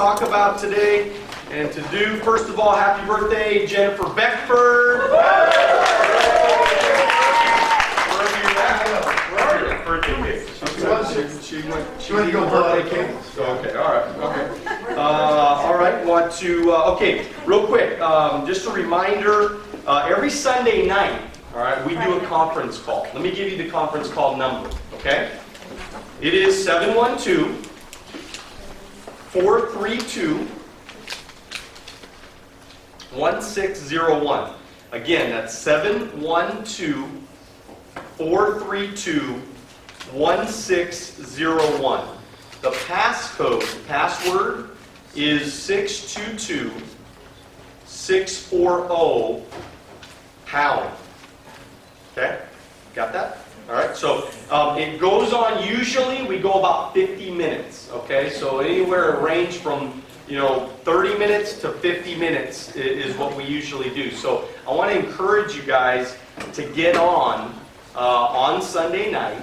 talk about today and to do. First of all, happy birthday, Jennifer Beckford. She went to go birthday cake. Okay, all right, okay. All right, want to, okay, real quick, just a reminder, every Sunday night, all right, we do a conference call. Let me give you the conference call number, okay? It is 712-432-1601. Again, that's 712-432-1601. The password is 622-640#. Okay? Got that? All right, so it goes on, usually we go about 50 minutes, okay? So anywhere range from, 30 minutes to 50 minutes is what we usually do. So I want to encourage you guys to get on Sunday night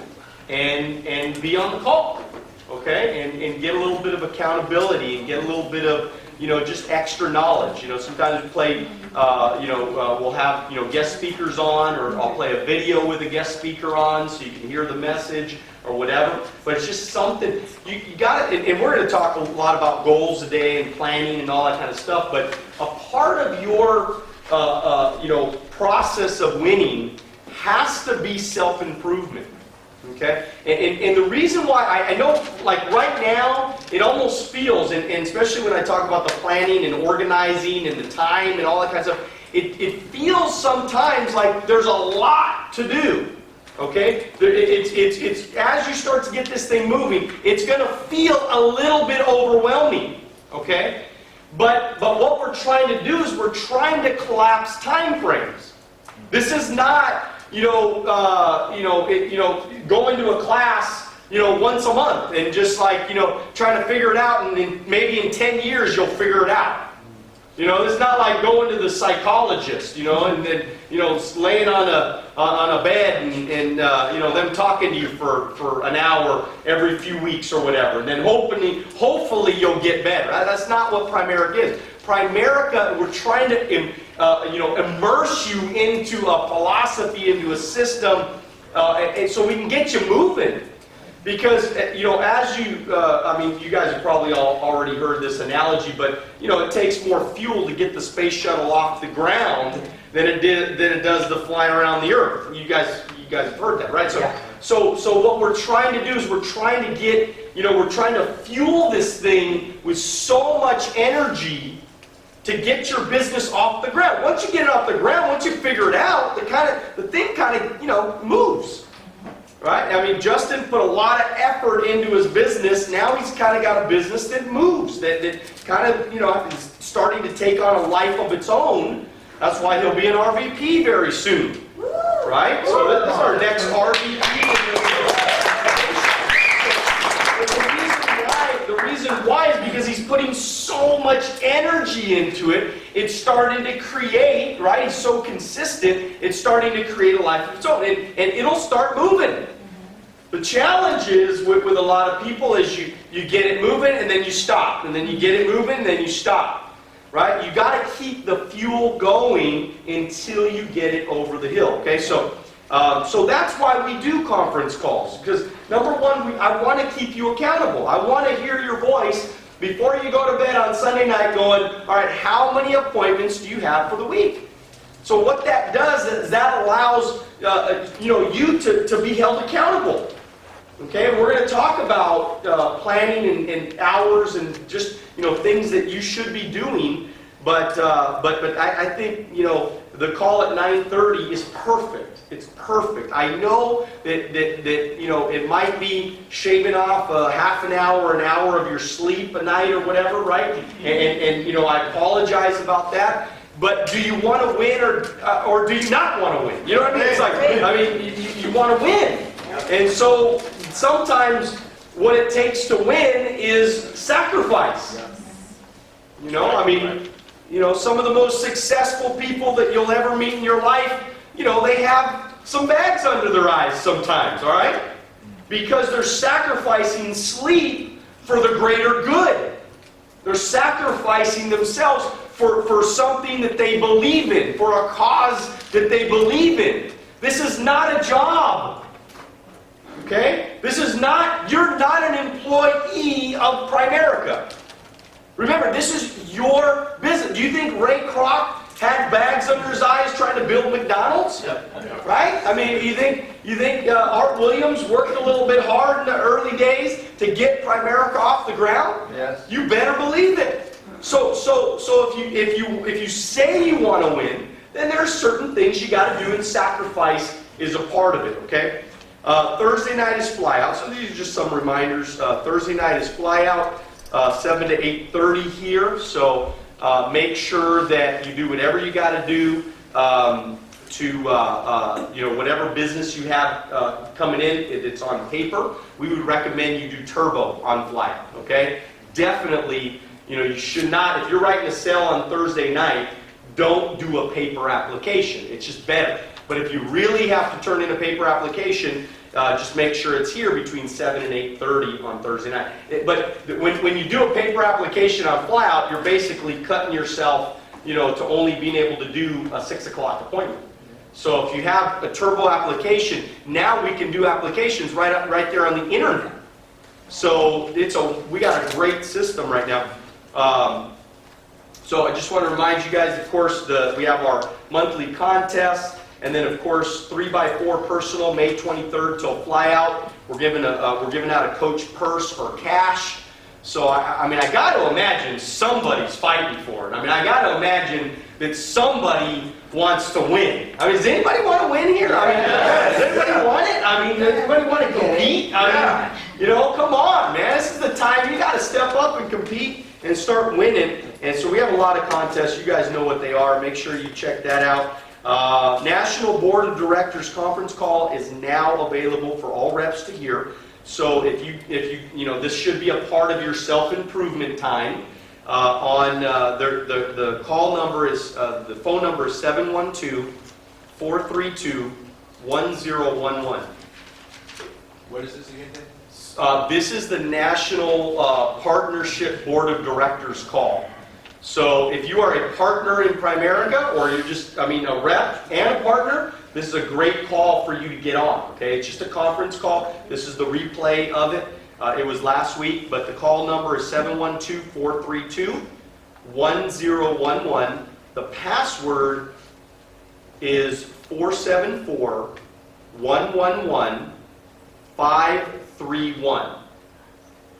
and be on the call, okay? And get a little bit of accountability and get a little bit of, just extra knowledge. Sometimes we play, we'll have, guest speakers on, or I'll play a video with a guest speaker on so you can hear the message or whatever. But it's just something, you got it, and we're going to talk a lot about goals today and planning and all that kind of stuff, but a part of your, process of winning has to be self-improvement. Okay? And the reason why, I know, like right now, it almost feels, and especially when I talk about the planning and organizing and the time and all that kind of stuff, it feels sometimes like there's a lot to do. Okay? It's as you start to get this thing moving, it's going to feel a little bit overwhelming. Okay? But what we're trying to do is we're trying to collapse time frames. This is not going to a class, once a month and just like, trying to figure it out, and then maybe in 10 years you'll figure it out. It's not like going to the psychologist, and then, laying on a bed and them talking to you for an hour every few weeks or whatever, and then hopefully you'll get better. That's not what Primerica is. Primerica, we're trying to immerse you into a philosophy, into a system, and so we can get you moving. Because, as you guys have probably all already heard this analogy, but, it takes more fuel to get the space shuttle off the ground than it does to fly around the Earth. You guys have heard that, right? So what we're trying to do is we're trying to get, we're trying to fuel this thing with so much energy to get your business off the ground. Once you get it off the ground, once you figure it out, the thing kind of moves. Right? Justin put a lot of effort into his business. Now he's kind of got a business that moves, that kind of, is starting to take on a life of its own. That's why he'll be an RVP very soon. Right? So this is our next RVP. The reason why is because he's putting so much energy into it. It's starting to create, right? He's so consistent, it's starting to create a life of its own. And it'll start moving. The challenge is with a lot of people is you get it moving and then you stop. And then you get it moving and then you stop. Right? You got to keep the fuel going until you get it over the hill. Okay? So that's why we do conference calls. Because number one, I want to keep you accountable. I want to hear your voice before you go to bed on Sunday night going, all right, how many appointments do you have for the week? So what that does is that allows you to be held accountable. Okay, and we're going to talk about planning and hours and just things that you should be doing. But I think the call at 9:30 is perfect. It's perfect. I know that it might be shaving off a half an hour of your sleep a night or whatever, right? And I apologize about that. But do you want to win or do you not want to win? You know what I mean? It's like, you want to win. And so sometimes what it takes to win is sacrifice. Some of the most successful people that you'll ever meet in your life, they have some bags under their eyes sometimes, all right? Because they're sacrificing sleep for the greater good. They're sacrificing themselves for something that they believe in, for a cause that they believe in. This is not a job. Okay? You're not an employee of Primerica. Remember, this is your business. Do you think Ray Kroc had bags under his eyes trying to build McDonald's? Yep. Right? I mean, you think Art Williams worked a little bit hard in the early days to get Primerica off the ground? Yes. You better believe it. So if you say you want to win, then there's certain things you got to do, and sacrifice is a part of it. Okay. Thursday night is flyout. So these are just some reminders. Thursday night is flyout, 7 to 8:30 here. So make sure that you do whatever you got to do to whatever business you have coming in. It's on paper. We would recommend you do turbo on flyout. Okay. Definitely, you should not. If you're writing a sale on Thursday night, don't do a paper application. It's just better. But if you really have to turn in a paper application, just make sure it's here between 7 and 8:30 on Thursday night. But when you do a paper application on flyout, you're basically cutting yourself, to only being able to do a 6 o'clock appointment. So if you have a turbo application, now we can do applications right there on the internet. So we got a great system right now. So I just want to remind you guys, of course, we have our monthly contest. And then, of course, 3x4 personal, May 23rd till flyout. We're giving out a coach purse or cash. So I got to imagine somebody's fighting for it. I got to imagine that somebody wants to win. Does anybody want to win here? Does anybody want it? Does anybody want to compete? Come on, man. This is the time you got to step up and compete and start winning. And so we have a lot of contests. You guys know what they are. Make sure you check that out. National Board of Directors conference call is now available for all reps to hear. So if you this should be a part of your self-improvement time. The call number is the phone number is 712-432-1011. What is this again? This is the National Partnership Board of Directors call. So if you are a partner in Primerica, or you're just, a rep and a partner, this is a great call for you to get on. Okay, it's just a conference call. This is the replay of it. It was last week, but the call number is 712-432-1011. The password is 474-111-531.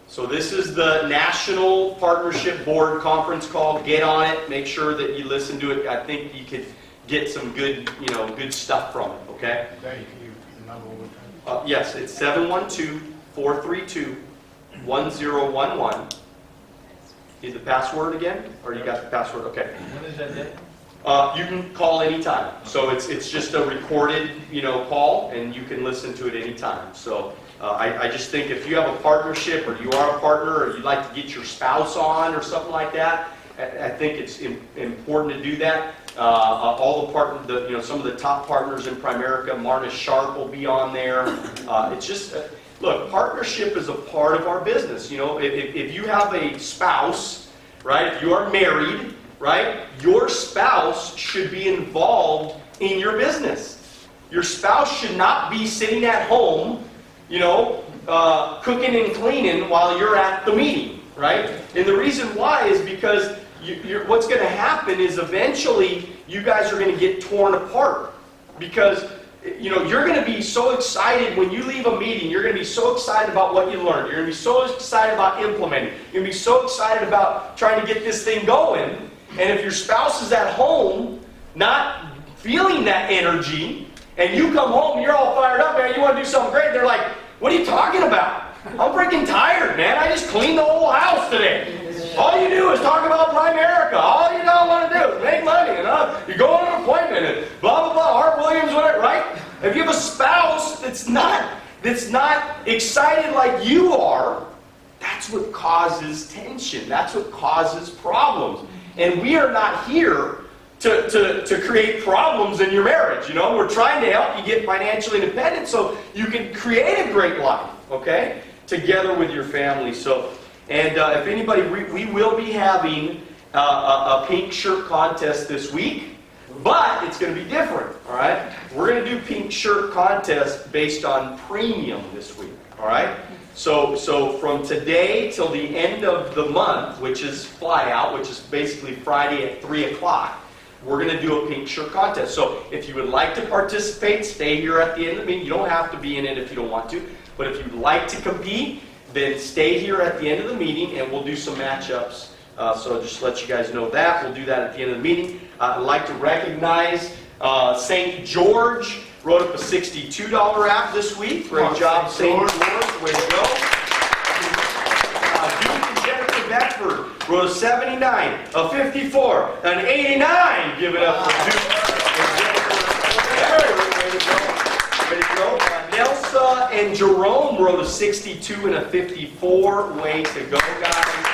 So this is the National Partnership Board conference call. Get on it. Make sure that you listen to it. I think you could get some good, good stuff from it. Okay? Yes, it's 712-432-1011. Is the password again? Or you got the password? Okay. When is that day? You can call anytime. So it's just a recorded, call, and you can listen to it anytime. So I just think if you have a partnership, or you are a partner, or you'd like to get your spouse on or something like that, I think it's important to do that. All the some of the top partners in Primerica, Marna Sharp will be on there. It's just look, partnership is a part of our business. If you have a spouse, right? If you are married, right? Your spouse should be involved in your business. Your spouse should not be sitting at home, cooking and cleaning while you're at the meeting, right? And the reason why is because what's going to happen is eventually you guys are going to get torn apart, because you're going to be so excited when you leave a meeting. You're going to be so excited about what you learned. You're going to be so excited about implementing. You're going to be so excited about trying to get this thing going. And if your spouse is at home not feeling that energy, and you come home and you're all fired up, man, you want to do something great, they're like, what are you talking about? I'm freaking tired, man. I just cleaned the whole house today. All you do is talk about Primerica. All you don't want to do is make money. And you go on an appointment and blah, blah, blah. Art Williams, whatever, right? If you have a spouse that's not excited like you are, that's what causes tension. That's what causes problems. And we are not here to create problems in your marriage. We're trying to help you get financially independent so you can create a great life, okay, together with your family. So And if anybody, we will be having a pink shirt contest this week, but it's going to be different, all right? We're going to do pink shirt contest based on premium this week, all right? So from today till the end of the month, which is fly out, which is basically Friday at 3 o'clock, we're going to do a pink shirt contest. So if you would like to participate, stay here at the end of the meeting. You don't have to be in it if you don't want to. But if you'd like to compete, then stay here at the end of the meeting and we'll do some matchups. So just let you guys know that. We'll do that at the end of the meeting. I'd like to recognize St. George. Wrote up a $62 app this week. Great job, St. George. Way to go. Duke and Jennifer Bedford wrote a 79, a 54, an 89. Give it up for Duke and Jennifer. Way to go. Way to go. Nelsa and Jerome wrote a 62 and a 54. Way to go, guys.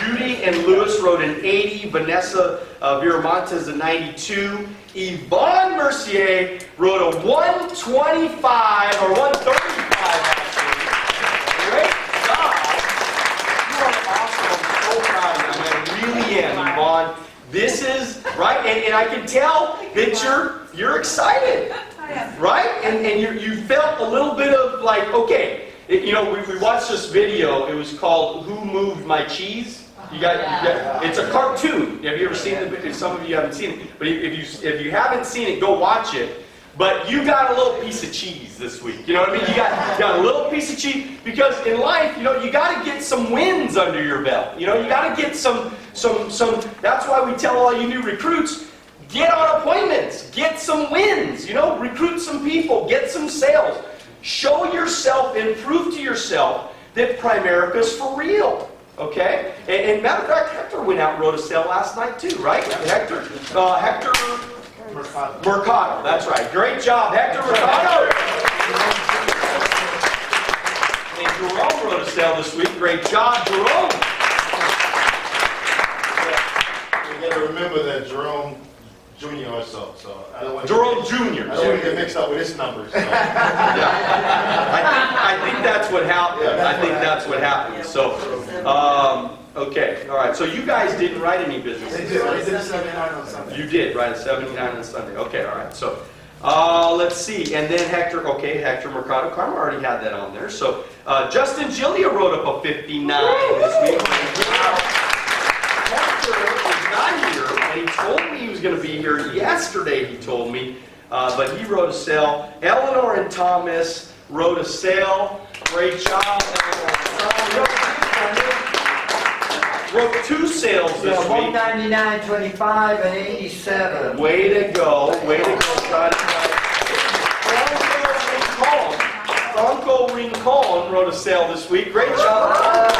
Judy and Lewis wrote an 80. Vanessa Viramontes a 92. Yvonne Mercier wrote a 125 or 135 actually. Great job. You are awesome. I'm so proud of you. I really am, Yvonne. This is right, and I can tell that you're excited, right? And you felt a little bit of like, okay, we watched this video. It was called "Who Moved My Cheese." You got, it's a cartoon. Have you ever seen it? Some of you haven't seen it, but if you haven't seen it, go watch it. But you got a little piece of cheese this week. You know what I mean? You got a little piece of cheese because in life, you got to get some wins under your belt. You got to get some. That's why we tell all you new recruits, get on appointments, get some wins. Recruit some people, get some sales, show yourself and prove to yourself that Primerica's for real. Okay? And matter of fact, Hector went out and wrote a sale last night too, right? Hector Mercado, that's right. Great job, Hector Mercado. And Jerome wrote a sale this week. Great job, Jerome. You got to remember that Jerome Jr. also, so I don't want Jerome Jr. I don't want to get mixed up with his numbers. So. Yeah. I think that's what happened. Yeah. I think that's what happened. So, okay, all right. So you guys didn't write any business. I did 79 on Sunday. You did write a 79 on Sunday. Okay, all right. So, let's see. And then Hector Mercado. Karma already had that on there. So, Justin Gillia wrote up a 59 this week. Hector is not here, and he told me he was going to be here yesterday, he told me. But he wrote a sale. Eleanor and Thomas wrote a sale. Great job, Eleanor and Thomas. Wrote 2 sales this week. 199, 25, and 87. Way to go. Way to go, Scott. Franco Rincon wrote a sale this week. Great job.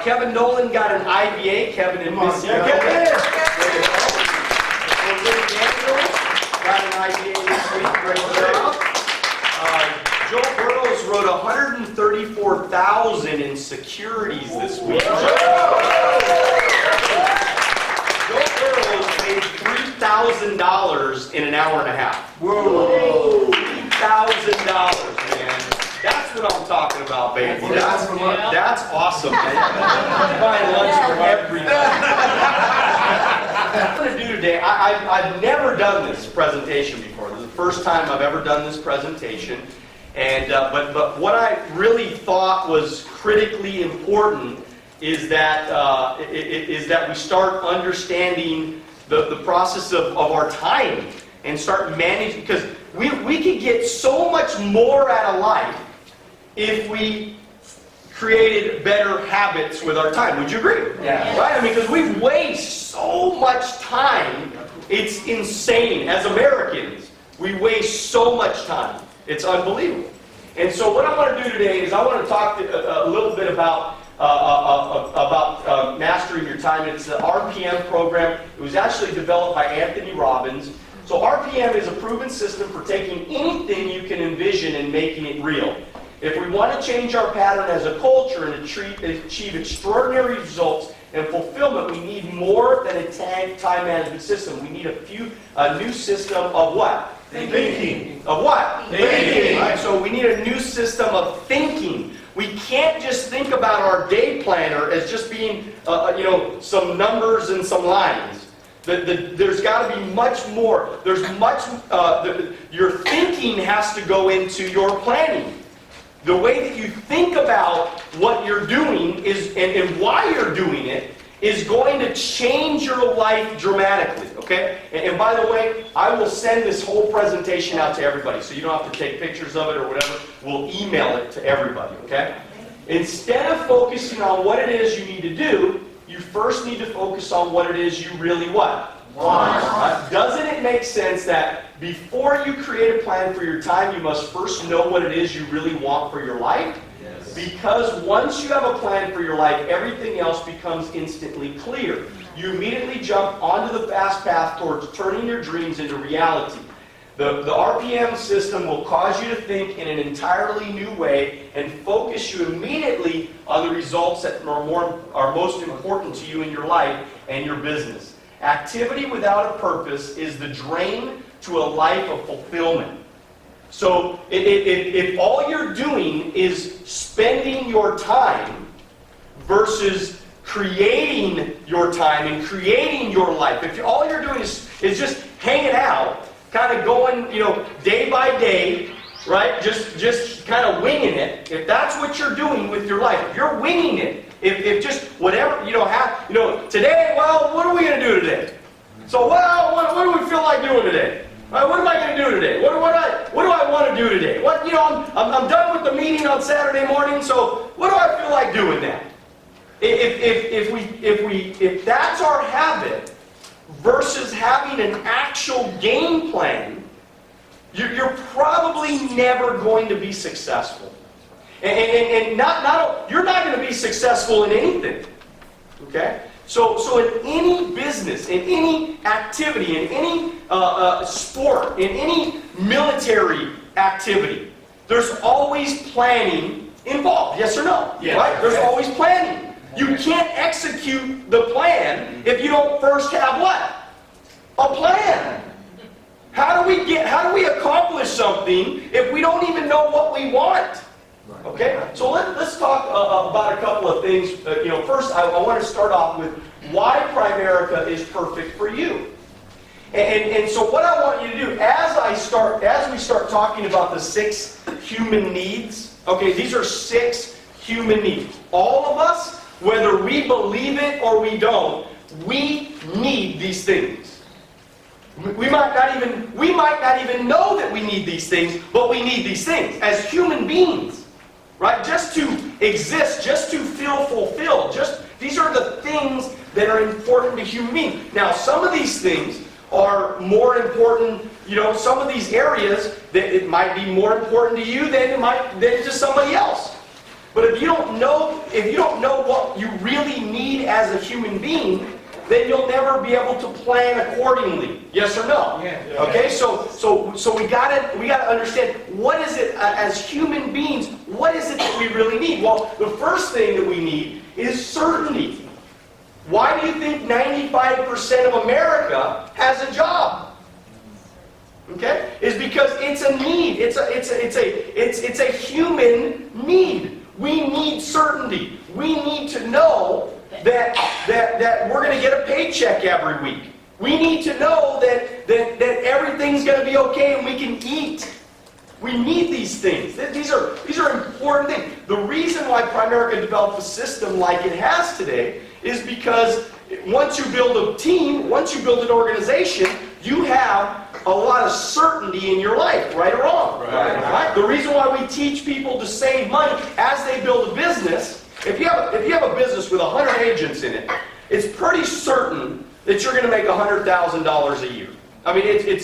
Kevin Nolan got an IBA. Kevin and Missy. Kevin! Got an IBA this week. Great job. Joe Burrows wrote 134,000 in securities this week. Joe Burrows made $3,000 in an hour and a half. Whoa! $3,000, man. That's what I'm talking about, baby. That's awesome, man. I'm buying lunch for everybody. What I'm going to do today, I've never done this presentation before. This is the first time I've ever done this presentation. And but what I really thought was critically important is that we start understanding the process of our time and start managing, because we could get so much more out of life if we created better habits with our time. Would you agree? Yeah. Right? I mean, because we waste so much time. It's insane. As Americans, we waste so much time. It's unbelievable. And so what I want to do today is I want to talk a little bit about mastering your time. It's the RPM program. It was actually developed by Anthony Robbins. So RPM is a proven system for taking anything you can envision and making it real. If we want to change our pattern as a culture and achieve extraordinary results and fulfillment, we need more than a time management system. We need a new system of what? Thinking. Of what? Thinking. All right, so we need a new system of thinking. We can't just think about our day planner as just being, some numbers and some lines. There's got to be much more. There's much. Your thinking has to go into your planning. The way that you think about what you're doing is, and why you're doing it, is going to change your life dramatically, okay? And by the way, I will send this whole presentation out to everybody, so you don't have to take pictures of it or whatever. We'll email it to everybody, okay? Instead of focusing on what it is you need to do, you first need to focus on what it is you really want. Doesn't it make sense that before you create a plan for your time, you must first know what it is you really want for your life? Yes. Because once you have a plan for your life, everything else becomes instantly clear. You immediately jump onto the fast path towards turning your dreams into reality. The RPM system will cause you to think in an entirely new way and focus you immediately on the results that are most important to you in your life and your business. Activity without a purpose is the drain to a life of fulfillment. So if all you're doing is spending your time versus creating your time and creating your life, if all you're doing is just hanging out, kind of going, day by day, right? Just kind of winging it. If that's what you're doing with your life, if you're winging it, if just whatever, today, well, what are we going to do today? So, well, what do we feel like doing today? What am I going to do today? What do I want to do today? I'm done with the meeting on Saturday morning, so what do I feel like doing now? If that's our habit versus having an actual game plan, you're probably never going to be successful. And you're not going to be successful in anything. Okay? So in any business, in any activity, in any sport, in any military activity, there's always planning involved. Yes or no? Yes. Right? There's always planning. You can't execute the plan if you don't first have what? A plan. How do we accomplish something if we don't even know what we want? Okay, so let's talk about a couple of things. First, I want to start off with why Primerica is perfect for you. And so what I want you to do, as we start talking about the 6 human needs, okay, these are 6 human needs. All of us, whether we believe it or we don't, we need these things. We might not even know that we need these things, but we need these things as human beings. Right? Just to exist, just to feel fulfilled. These are the things that are important to human beings. Now, some of these things are more important, some of these areas that it might be more important to you than to somebody else. But if you don't know what you really need as a human being, then you'll never be able to plan accordingly. Yes or no? Yeah. Okay, so we gotta understand, what is it as human beings, what is it that we really need? Well, the first thing that we need is certainty. Why do you think 95% of America has a job? Okay? It's because it's a need. It's a human need. We need certainty. We need to know that we're going to get a paycheck every week. We need to know that everything's going to be okay and we can eat. We need these things. These are important things. The reason why Primerica developed a system like it has today is because once you build a team, once you build an organization, you have a lot of certainty in your life, right or wrong. Right? The reason why we teach people to save money as they build a business, if you have a business with 100 agents in it, it's pretty certain that you're going to make $100,000 a year. I mean, it's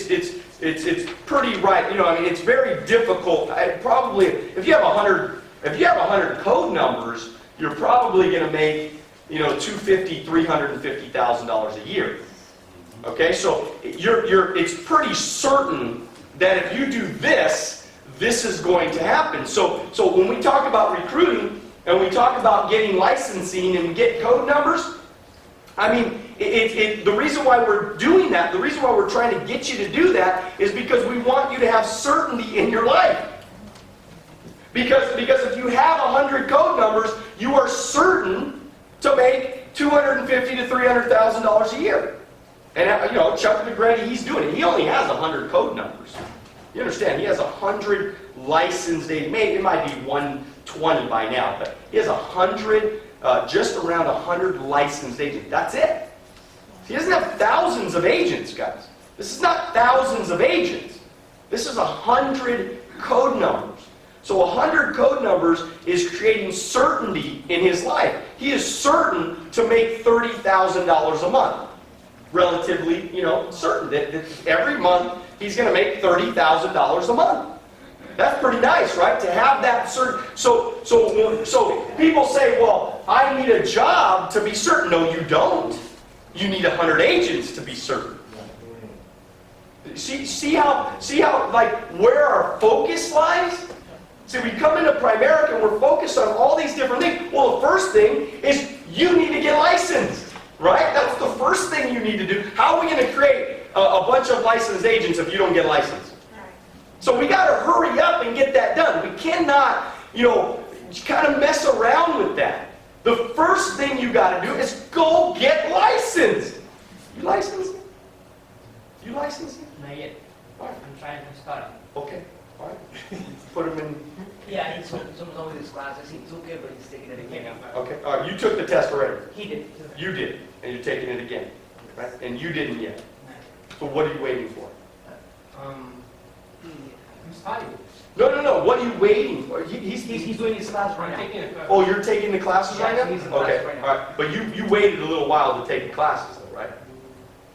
pretty right. It's very difficult. Probably, if you have 100 code numbers, you're probably going to make $250,000, $350,000 a year. Okay, so it's pretty certain that if you do this is going to happen. So when we talk about recruiting and we talk about getting licensing and we get code numbers, I mean, the reason why we're doing that, the reason why we're trying to get you to do that is because we want you to have certainty in your life. Because if you have 100 code numbers, you are certain to make $250,000 to $300,000 a year. And Chuck McGrady, he's doing it. He only has 100 code numbers. You understand? He has 100 licensed agents. It might be 120 by now, but he has 100, just around 100 licensed agents. That's it. He doesn't have thousands of agents, guys. This is not thousands of agents. This is 100 code numbers. So 100 code numbers is creating certainty in his life. He is certain to make $30,000 a month. Relatively, certain that every month he's going to make $30,000 a month. That's pretty nice, right? To have that certain. So people say, well, I need a job to be certain. No, you don't. You need 100 agents to be certain. See how like where our focus lies? See, we come into Primerica and we're focused on all these different things. Well, the first thing is you need to get licensed, right? That's the first thing you need to do. How are we going to create a bunch of licensed agents if you don't get licensed? So we got to hurry up and get that done. We cannot, kind of mess around with that. The first thing you got to do is go get licensed. You licensed? You licensed? Not yet. All right. I'm trying to start. Okay. All right. Put them in. Yeah, he's over this classes. He took it, but he's taking it again. Okay. All right. You took the test already. He did. You did, and you're taking it again, right? And you didn't yet. So what are you waiting for? I'm studying. No. What are you waiting for? He's doing his class right now. Oh, you're taking the classes right now? He's in class Okay. right now. All right. But you waited a little while to take the classes, though, right?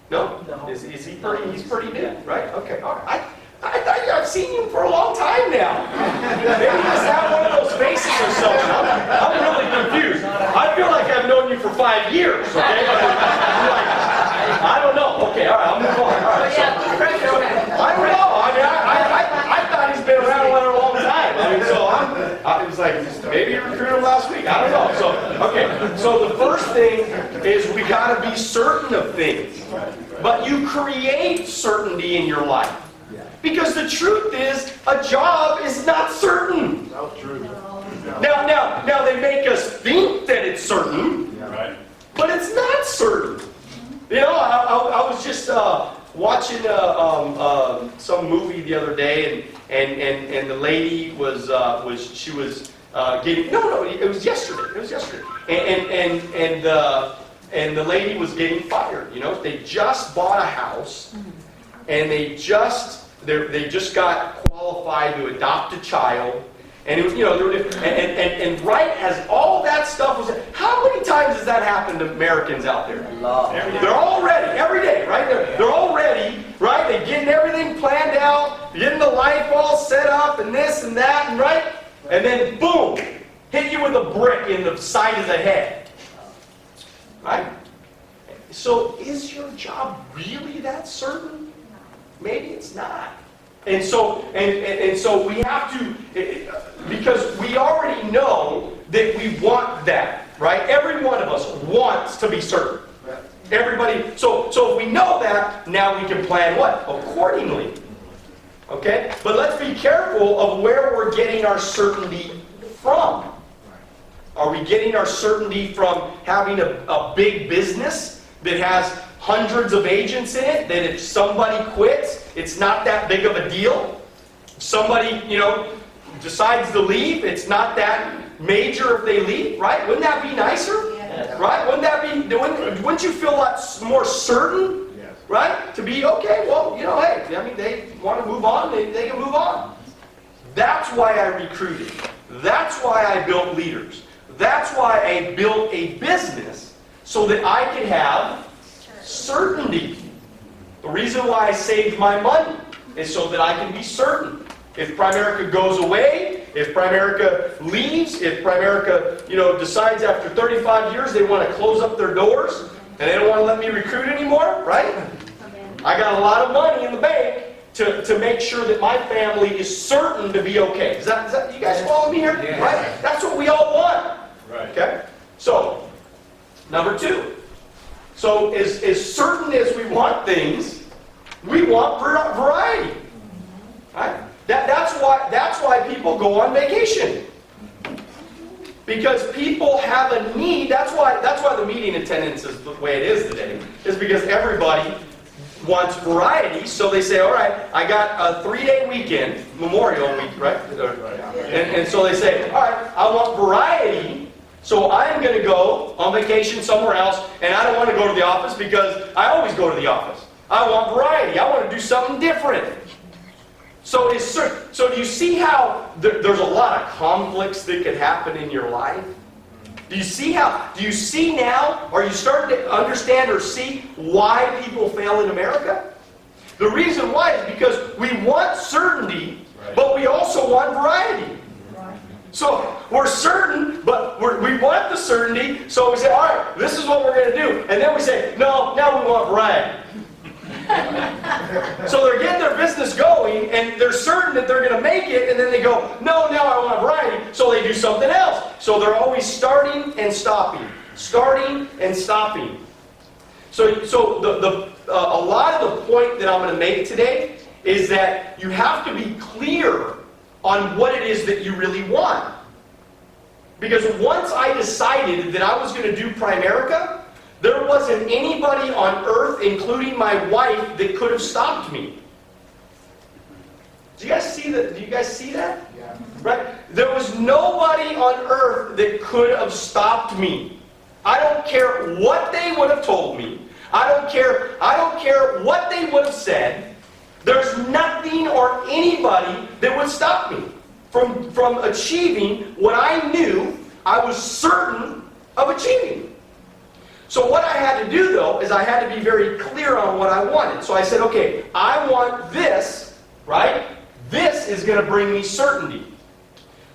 No. No. Is he pretty? He's pretty new, right? Okay. All right. I thought I've seen you for a long time now. Maybe you just have one of those faces or something. I'm really confused. I feel like I've known you for 5 years, okay? I don't know. Okay, all right, I'll move on. All right, so, I don't know. I mean, I thought he's been around a long time. I mean, so it was like, maybe you recruited him last week. I don't know. So, okay. So the first thing is we got to be certain of things. But you create certainty in your life. Because the truth is, a job is not certain. That's true. Now they make us think that it's certain, Right. but it's not certain. I was just watching some movie the other day, and the lady was getting it was yesterday, and the lady was getting fired. They just bought a house, and they just got qualified to adopt a child, and it was, and right as all that stuff was, how many times has that happened to Americans out there? They're all ready, every day, right? They're all ready, right? They're getting everything planned out, getting the life all set up, and this and that, and right? And then boom, hit you with a brick in the side of the head, right? So is your job really that certain? Maybe it's not. And so we have to, because we already know that we want that, right? Every one of us wants to be certain. Everybody, so if we know that, now we can plan what? Accordingly. Okay? But let's be careful of where we're getting our certainty from. Are we getting our certainty from having a big business that has hundreds of agents in it, that if somebody quits, it's not that big of a deal? If somebody, decides to leave, it's not that major if they leave, right? Wouldn't that be nicer? Yes. Right? Wouldn't you feel a lot more certain? Yes. Right? To be, okay, well, hey, I mean, they want to move on, they can move on. That's why I recruited. That's why I built leaders. That's why I built a business, so that I could have certainty. The reason why I saved my money is so that I can be certain. If Primerica goes away, if Primerica leaves, if Primerica, decides after 35 years they want to close up their doors and they don't want to let me recruit anymore, right? I got a lot of money in the bank to make sure that my family is certain to be okay. Is that you guys follow me here? Yeah. Right? That's what we all want. Right. Okay? So, number 2. So as certain as we want things, we want variety. Right? That's why people go on vacation. Because people have a need. That's why the meeting attendance is the way it is today. Is because everybody wants variety. So they say, all right, I got a 3-day weekend, Memorial Week, right? And so they say, all right, I want variety. So I'm going to go on vacation somewhere else, and I don't want to go to the office because I always go to the office. I want variety. I want to do something different. So do you see how there's a lot of conflicts that could happen in your life? Do you see now, are you starting to understand or see why people fail in America? The reason why is because we want certainty, but we also want variety. So we're certain, but we want the certainty, so we say, all right, this is what we're going to do. And then we say, no, now we want variety. So they're getting their business going, and they're certain that they're going to make it, and then they go, no, now I want variety, so they do something else. So they're always starting and stopping. Starting and stopping. So a lot of the point that I'm going to make today is that you have to be clear on what it is that you really want. Because once I decided that I was going to do Primerica, there wasn't anybody on earth, including my wife, that could have stopped me. Do you guys see that? Do you guys see that? Yeah. Right? There was nobody on earth that could have stopped me. I don't care what they would have told me. I don't care what they would have said. There's nothing or anybody that would stop me from achieving what I knew I was certain of achieving. So what I had to do, though, is I had to be very clear on what I wanted. So I said, okay, I want this, right? This is going to bring me certainty.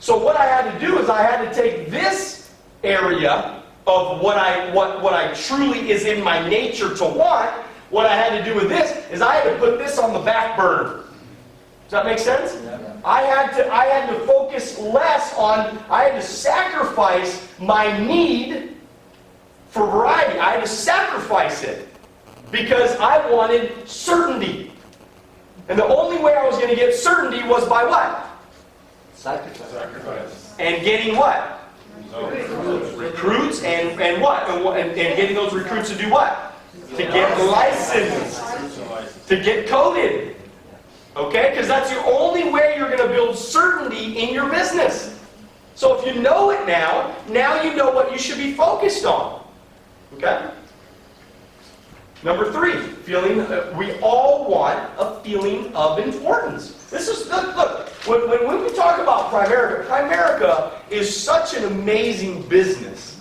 So what I had to do is I had to take this area of what I truly is in my nature to want. What I had to do with this is I had to put this on the back burner. Does that make sense? Yeah. I had to focus less on, I had to sacrifice my need for variety. I had to sacrifice it because I wanted certainty. And the only way I was going to get certainty was by what? Sacrifice. And getting what? Recruits and what? And getting those recruits to do what? To get licensed. To get coded. Okay? Because that's the only way you're going to build certainty in your business. So if you know it now you know what you should be focused on. Okay? Number 3, feeling. We all want a feeling of importance. This is look. When we talk about Primerica is such an amazing business.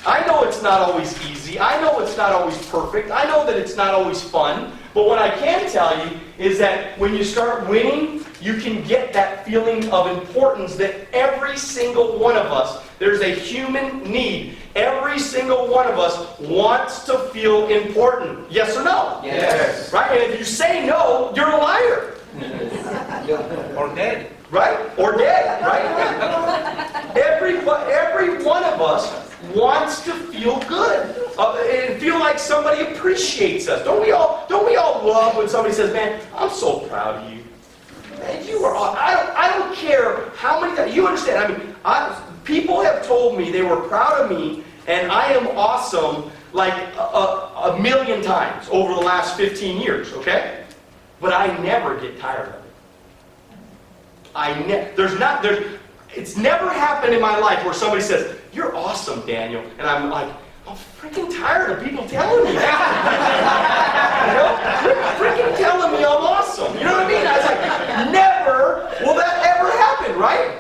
I know it's not always easy. I know it's not always perfect. I know that it's not always fun. But what I can tell you is that when you start winning, you can get that feeling of importance that every single one of us, there's a human need. Every single one of us wants to feel important. Yes or no? Yes. Right? And if you say no, you're a liar. Or dead. Right? Or dead, right? Every one of us wants to feel good and feel like somebody appreciates us. Don't we all love when somebody says, "Man, I'm so proud of you. Man, you are. I don't care how many times you understand. I mean, people have told me they were proud of me, and I am awesome like a million times over the last 15 years. Okay, but I never get tired of it. It's never happened in my life where somebody says, "You're awesome, Daniel," and I'm like, I'm freaking tired of people telling me that. You know? Freaking telling me I'm awesome. You know what I mean? I was like, never will that ever happen, right?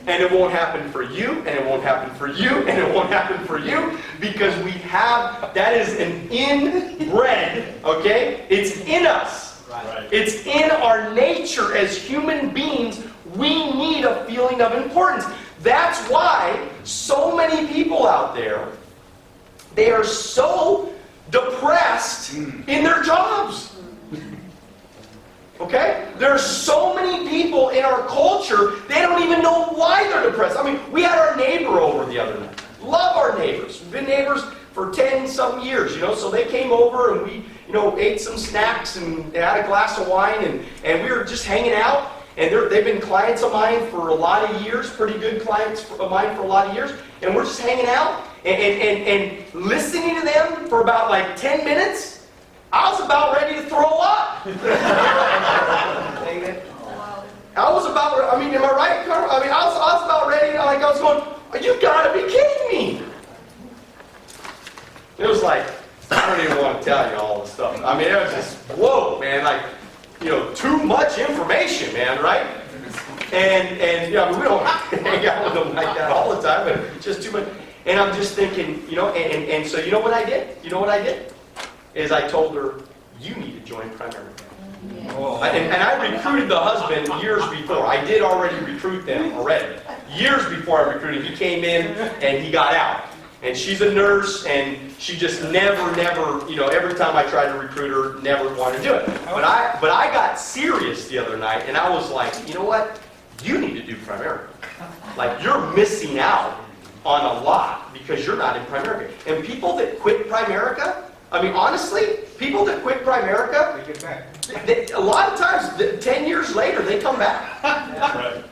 And it won't happen for you, and it won't happen for you, and it won't happen for you, because we have, that is an inbred, okay? It's in us. Right. It's in our nature as human beings. We need a feeling of importance. That's why so many people out there, they are so depressed in their jobs. Okay? There are so many people in our culture, they don't even know why they're depressed. I mean, we had our neighbor over the other night. Love our neighbors. We've been neighbors for 10 some years, you know. So they came over and we, you know, ate some snacks and had a glass of wine and we were just hanging out. And they've been clients of mine for a lot of years, pretty good clients of mine for a lot of years. And we're just hanging out and listening to them for about like 10 minutes. I was about ready to throw up. I was about, I mean, am I right, Carl? I mean, I was about ready, like I was going, you gotta be kidding me. It was like, I don't even want to tell you all this stuff. I mean, it was just, whoa, man, like, you know, too much information, man, right? And you know, we don't hang out with them like that all the time, but it's just too much. And I'm just thinking, you know, and so you know what I did? You know what I did? Is I told her, you need to join Primary. And I recruited the husband years before. I did already recruit them already. Years before I recruited, he came in and he got out. And she's a nurse, and she just never, you know, every time I tried to recruit her, never wanted to do it. But I got serious the other night, and I was like, you know what? You need to do Primerica. Like, you're missing out on a lot because you're not in Primerica. And people that quit Primerica, I mean, honestly, people that quit Primerica, a lot of times, 10 years later, they come back.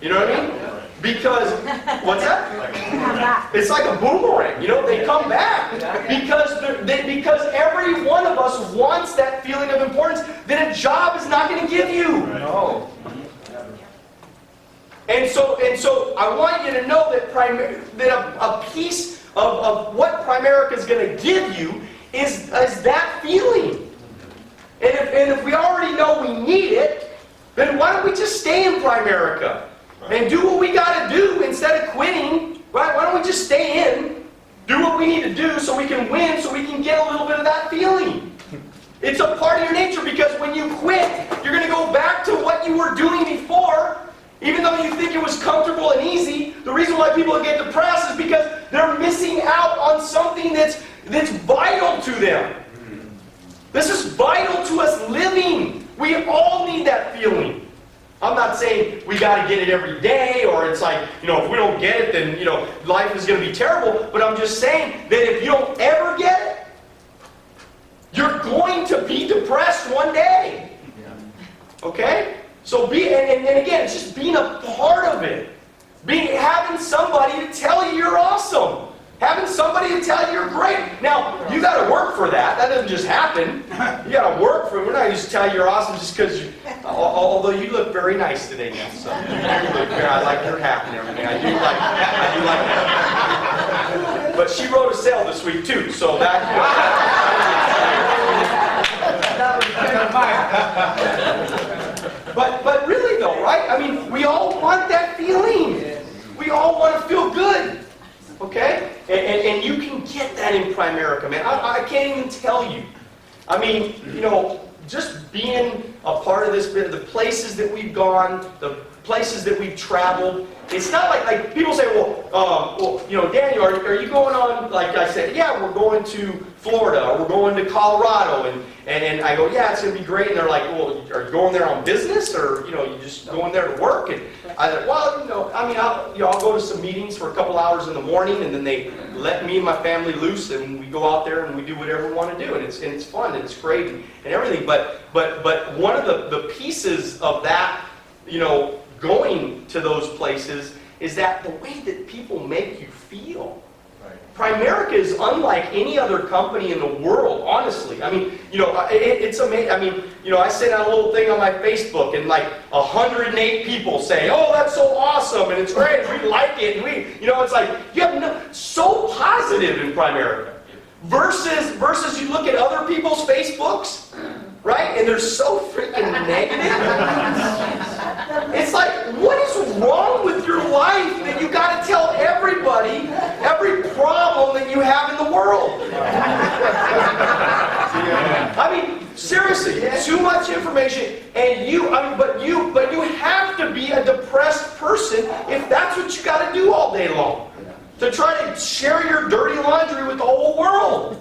You know what I mean? Because, what's that? It's like a boomerang, you know, they come back. Because every one of us wants that feeling of importance that a job is not going to give you. No. And so I want you to know that, a piece of what Primerica is going to give you is that feeling. And if we already know we need it, then why don't we just stay in Primerica? And do what we got to do instead of quitting, right? Why don't we just stay in, do what we need to do so we can win, so we can get a little bit of that feeling. It's a part of your nature because when you quit, you're going to go back to what you were doing before, even though you think it was comfortable and easy. The reason why people get depressed is because they're missing out on something that's vital to them. This is vital to us living. We all need that feeling. I'm not saying we got to get it every day, or it's like, you know, if we don't get it, then, you know, life is going to be terrible. But I'm just saying that if you don't ever get it, you're going to be depressed one day. Okay? So and again, it's just being a part of it. Having somebody to tell you you're awesome. Having somebody to tell you you're great. Now, you got to work for that. That doesn't just happen. You got to work for it. We're not just tell you you're awesome just because you. Although you look very nice today, man. So you look very. I like your hat and everything. I do like that. But she wrote a sale this week too, so that. But really though, right? I mean, we all want that feeling. We all want to feel good. Okay? And you can get that in Primerica, man. I can't even tell you. I mean, you know, just being a part of this, the places that we've gone, the places that we've traveled. It's not like people say, well, you know, Daniel, are you going on, like I said, yeah, we're going to Florida, or we're going to Colorado, and I go, yeah, it's going to be great. And they're like, well, are you going there on business, or, you know, you just going there to work? And I said, well, you know, I mean, I'll go to some meetings for a couple hours in the morning, and then they let me and my family loose, and we go out there and we do whatever we want to do, and it's fun, and it's great, and everything. But one of the pieces of that, you know, going to those places is that the way that people make you feel. Primerica is unlike any other company in the world, honestly. I mean, you know, it's amazing. I mean, you know, I sent out a little thing on my Facebook, and like 108 people say, "Oh, that's so awesome, and it's great, we like it," and we, you know, it's like you have so positive in Primerica. Versus you look at other people's Facebooks, right, and they're so freaking negative. It's like, what is wrong with your life that you got to tell everybody every problem that you have in the world? I mean, seriously, too much information, and but you have to be a depressed person if that's what you got to do all day long. To try to share your dirty laundry with the whole world.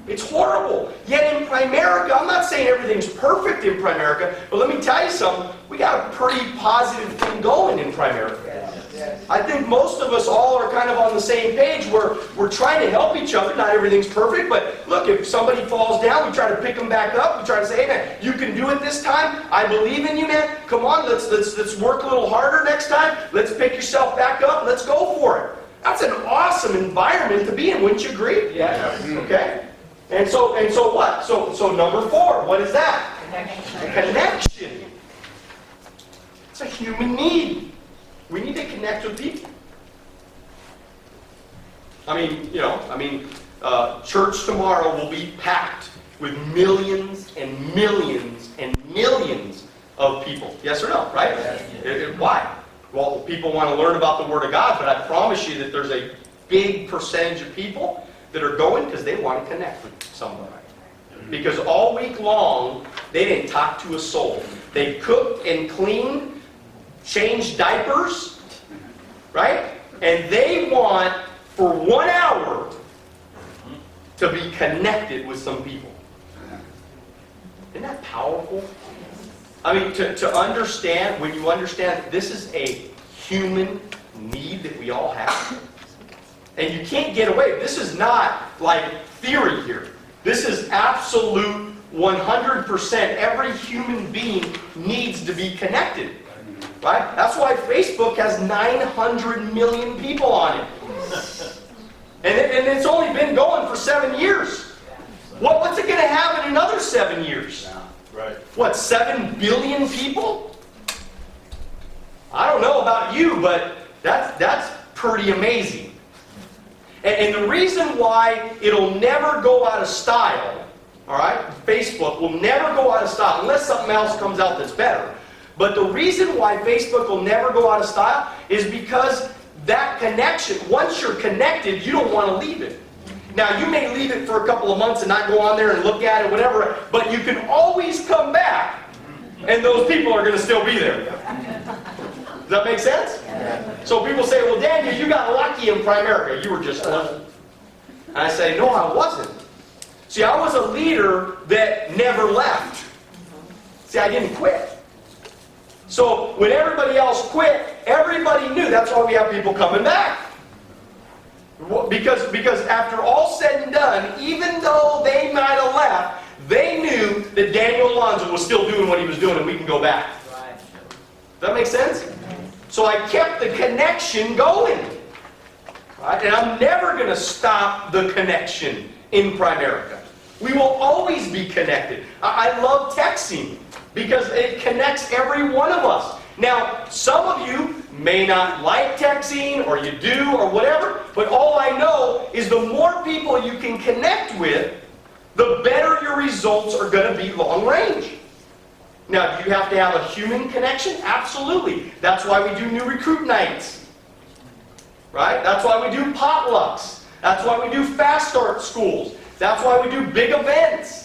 It's horrible. Yet in Primerica, I'm not saying everything's perfect in Primerica, but let me tell you something, we got a pretty positive thing going in Primerica. I think most of us all are kind of on the same page where we're trying to help each other. Not everything's perfect, but look, if somebody falls down, we try to pick them back up. We try to say, hey man, you can do it this time. I believe in you, man. Come on, let's work a little harder next time. Let's pick yourself back up. Let's go for it. That's an awesome environment to be in, wouldn't you agree? Yeah. Okay? And so what? So number 4, what is that? Connection. It's a human need. We need to connect with people. Church tomorrow will be packed with millions and millions and millions of people. Yes or no, right? Why? Well, people want to learn about the Word of God, but I promise you that there's a big percentage of people that are going because they want to connect with somebody. Because all week long, they didn't talk to a soul. They cooked and cleaned, changed diapers, right? And they want, for 1 hour, to be connected with some people. Isn't that powerful? I mean, to understand, when you understand this is a human need that we all have, and you can't get away. This is not like theory here. This is absolute 100%. Every human being needs to be connected. Right? That's why Facebook has 900 million people on it. And it's only been going for 7 years. What's it going to have in another 7 years? Right. What, 7 billion people? I don't know about you, but that's pretty amazing. And the reason why it'll never go out of style, all right, Facebook will never go out of style unless something else comes out that's better. But the reason why Facebook will never go out of style is because that connection, once you're connected, you don't want to leave it. Now, you may leave it for a couple of months and not go on there and look at it, whatever, but you can always come back, and those people are going to still be there. Does that make sense? So people say, well, Daniel, you got lucky in Primerica. You were just lucky. And I say, no, I wasn't. See, I was a leader that never left. See, I didn't quit. So when everybody else quit, everybody knew. That's why we have people coming back. Because after all said and done, even though they might have left, they knew that Daniel Alonzo was still doing what he was doing and we can go back. Right. Does that make sense? So I kept the connection going. Right? And I'm never going to stop the connection in Primerica. We will always be connected. I love texting because it connects every one of us. Now, some of you may not like texting, or you do, or whatever, but all I know is the more people you can connect with, the better your results are going to be long range. Now, do you have to have a human connection? Absolutely. That's why we do new recruit nights. Right? That's why we do potlucks. That's why we do fast start schools. That's why we do big events.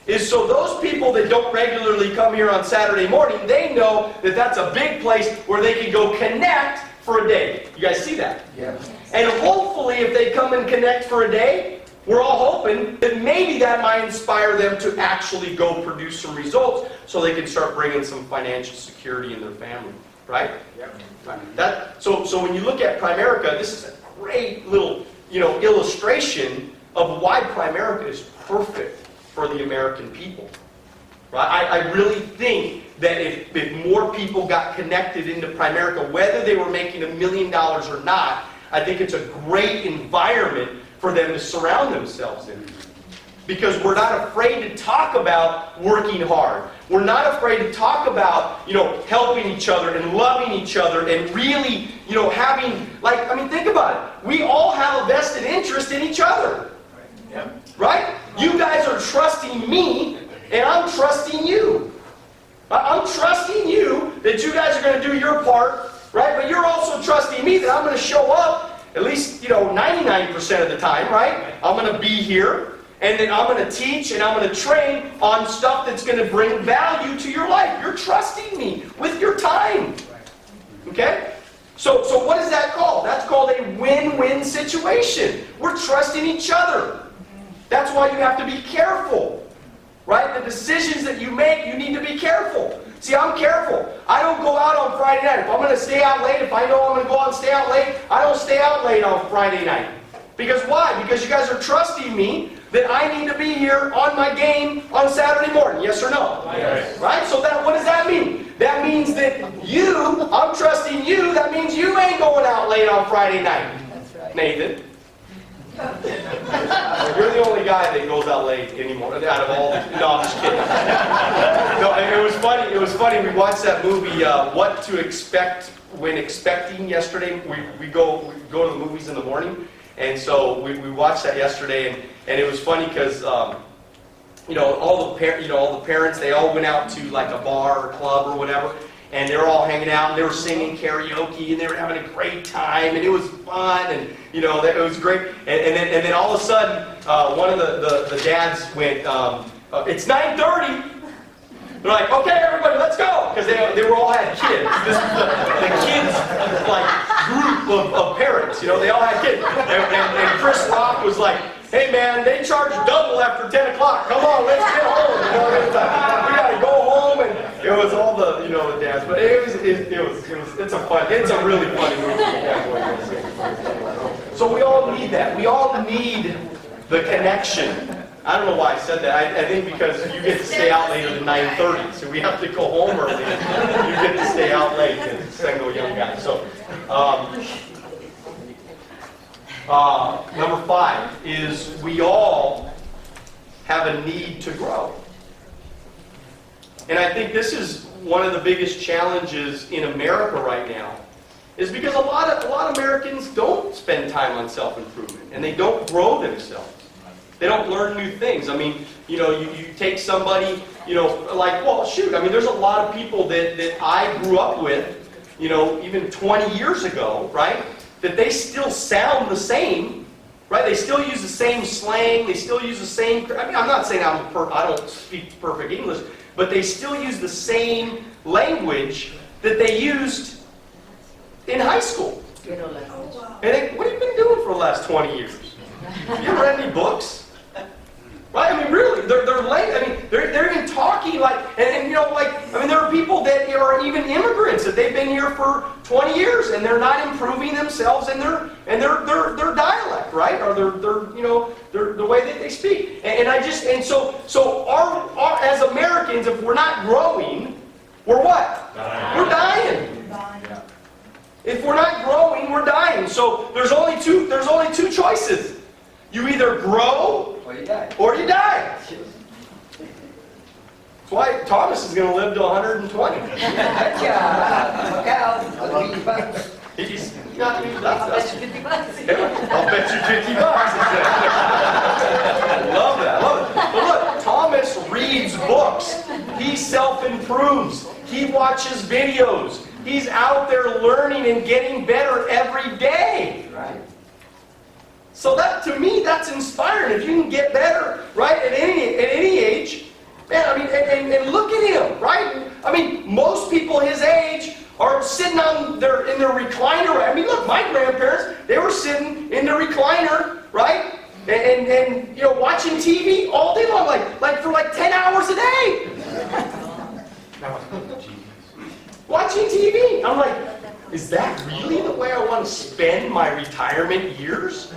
Is so those people that don't regularly come here on Saturday morning, they know that that's a big place where they can go connect for a day. You guys see that? Yeah. And hopefully if they come and connect for a day, we're all hoping that maybe that might inspire them to actually go produce some results so they can start bringing some financial security in their family. Right? Yep. Right. So when you look at Primerica, this is a great little illustration of why Primerica is perfect for the American people. Right? I really think that if more people got connected into Primerica, whether they were making $1 million or not, I think it's a great environment for them to surround themselves in. Because we're not afraid to talk about working hard. We're not afraid to talk about, helping each other and loving each other and really, having, think about it. We all have a vested interest in each other. Yep. Right? You guys are trusting me, and I'm trusting you. I'm trusting you that you guys are going to do your part, right? But you're also trusting me that I'm going to show up at least, 99% of the time, right? I'm going to be here, and then I'm going to teach, and I'm going to train on stuff that's going to bring value to your life. You're trusting me with your time. Okay? So what is that called? That's called a win-win situation. We're trusting each other. That's why you have to be careful. Right? The decisions that you make, you need to be careful. See, I'm careful. I don't go out on Friday night. If I'm going to stay out late, if I know I'm going to go out and stay out late, I don't stay out late on Friday night. Because why? Because you guys are trusting me that I need to be here on my game on Saturday morning. Yes or no? Yes. Right? So what does that mean? That means that I'm trusting you. That means you ain't going out late on Friday night. That's right. Nathan. You're the only guy that goes out late anymore. Out of all the, no, I'm just kidding. No, it was funny. It was funny. We watched that movie, What to Expect When Expecting yesterday. We go to the movies in the morning, and so we watched that yesterday, and it was funny because all the parents, they all went out to like a bar or club or whatever. And they were all hanging out, and they were singing karaoke, and they were having a great time, and it was fun, and it was great. And then all of a sudden, one of the dads went, "It's 9:30." They're like, "Okay, everybody, let's go," because they were all had kids. This is the kids like group of parents. They all had kids. And Chris Rock was like, "Hey man, they charge double after 10 o'clock. Come on, let's get home. We gotta go home." And it was all the the dads, but it's a really funny movie. So we all need that. We all need the connection. I don't know why I said that. I think because you get to stay out later than 9:30, so we have to go home early. You get to stay out late, and single young guy. So. Number 5 is we all have a need to grow. And I think this is one of the biggest challenges in America right now, is because a lot of Americans don't spend time on self-improvement, and they don't grow themselves. They don't learn new things. I mean, you take somebody, there's a lot of people that I grew up with, even 20 years ago, right? That they still sound the same, right? They still use the same slang. They still use the same. I'm not saying I don't speak perfect English, but they still use the same language that they used in high school. And what have you been doing for the last 20 years? You ever read any books? Right? I mean, really, they're late. I mean, they're even talking like, and there are people that are even immigrants that they've been here for 20 years and they're not improving themselves in their dialect, right? Or the way that they speak. So our as Americans, if we're not growing, we're what? We're dying. If we're not growing, we're dying. So there's only two choices. You either grow or you die. That's why Thomas is going to live to 120. Look out. He's not going to that's 50 bucks. I'll bet you $50. I love that. But look, Thomas reads books. He self-improves. He watches videos. He's out there learning and getting better every day. Right. So to me, that's inspiring. If you can get better, right, at any age, man, I mean, and look at him, right? I mean, most people his age are sitting in their recliner. I mean, look, my grandparents, they were sitting in the recliner, right? And watching TV all day long, like for 10 hours a day. Watching TV. I'm like, is that really the way I want to spend my retirement years?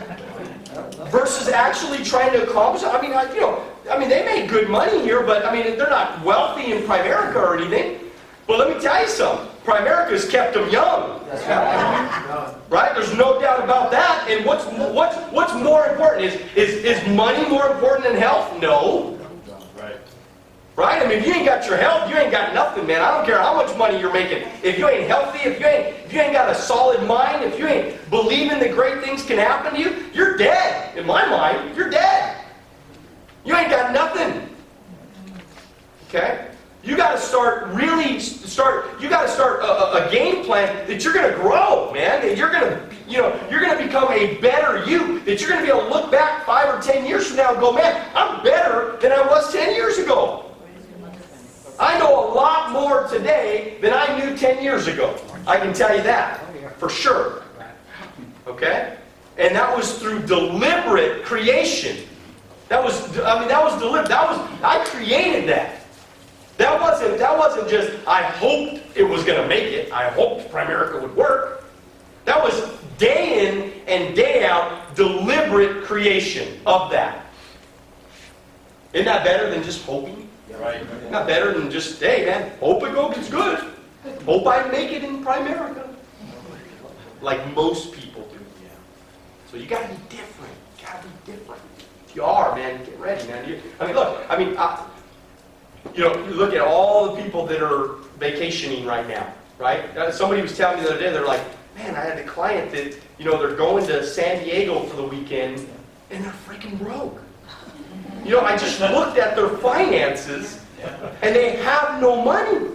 Versus actually trying to accomplish it. I mean, they make good money here, but they're not wealthy in Primerica or anything. But let me tell you something. Primerica's kept them young. That's right. Right? There's no doubt about that. And what's more important? Is money more important than health? No. Right? I mean, if you ain't got your health, you ain't got nothing, man. I don't care how much money you're making. If you ain't healthy, if you ain't got a solid mind, if you ain't believing that great things can happen to you, you're dead. In my mind, you're dead. You ain't got nothing. Okay? You got to start a game plan that you're going to grow, man. That you're going to become a better you. That you're going to be able to look back 5 or 10 years from now and go, man, I'm better than I was 10 years ago. I know a lot more today than I knew 10 years ago. I can tell you that, for sure. Okay? And that was through deliberate creation. That was deliberate. I created that. That wasn't just, I hoped it was going to make it. I hoped Primerica would work. That was day in and day out deliberate creation of that. Isn't that better than just hoping? Right. Not better than just, hey man, hope it goes good. Hope I make it in Primerica. Like most people do. So you gotta be different. You gotta be different. If you are, man, get ready, man. You look at all the people that are vacationing right now, right? Somebody was telling me the other day, they're like, man, I had a client that, they're going to San Diego for the weekend, and they're freaking broke. I just looked at their finances, and they have no money.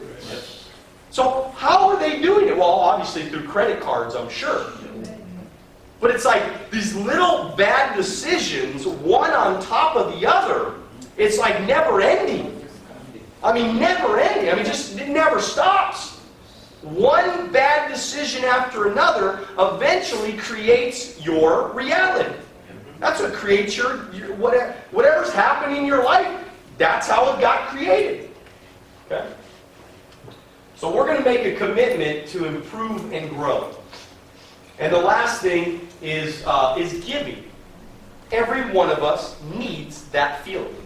So how are they doing it? Well, obviously through credit cards, I'm sure. But it's like these little bad decisions, one on top of the other, it's like never ending. Never ending. It never stops. One bad decision after another eventually creates your reality. That's what creates your whatever's happening in your life, that's how it got created. Okay? So we're going to make a commitment to improve and grow. And the last thing is giving. Every one of us needs that feeling.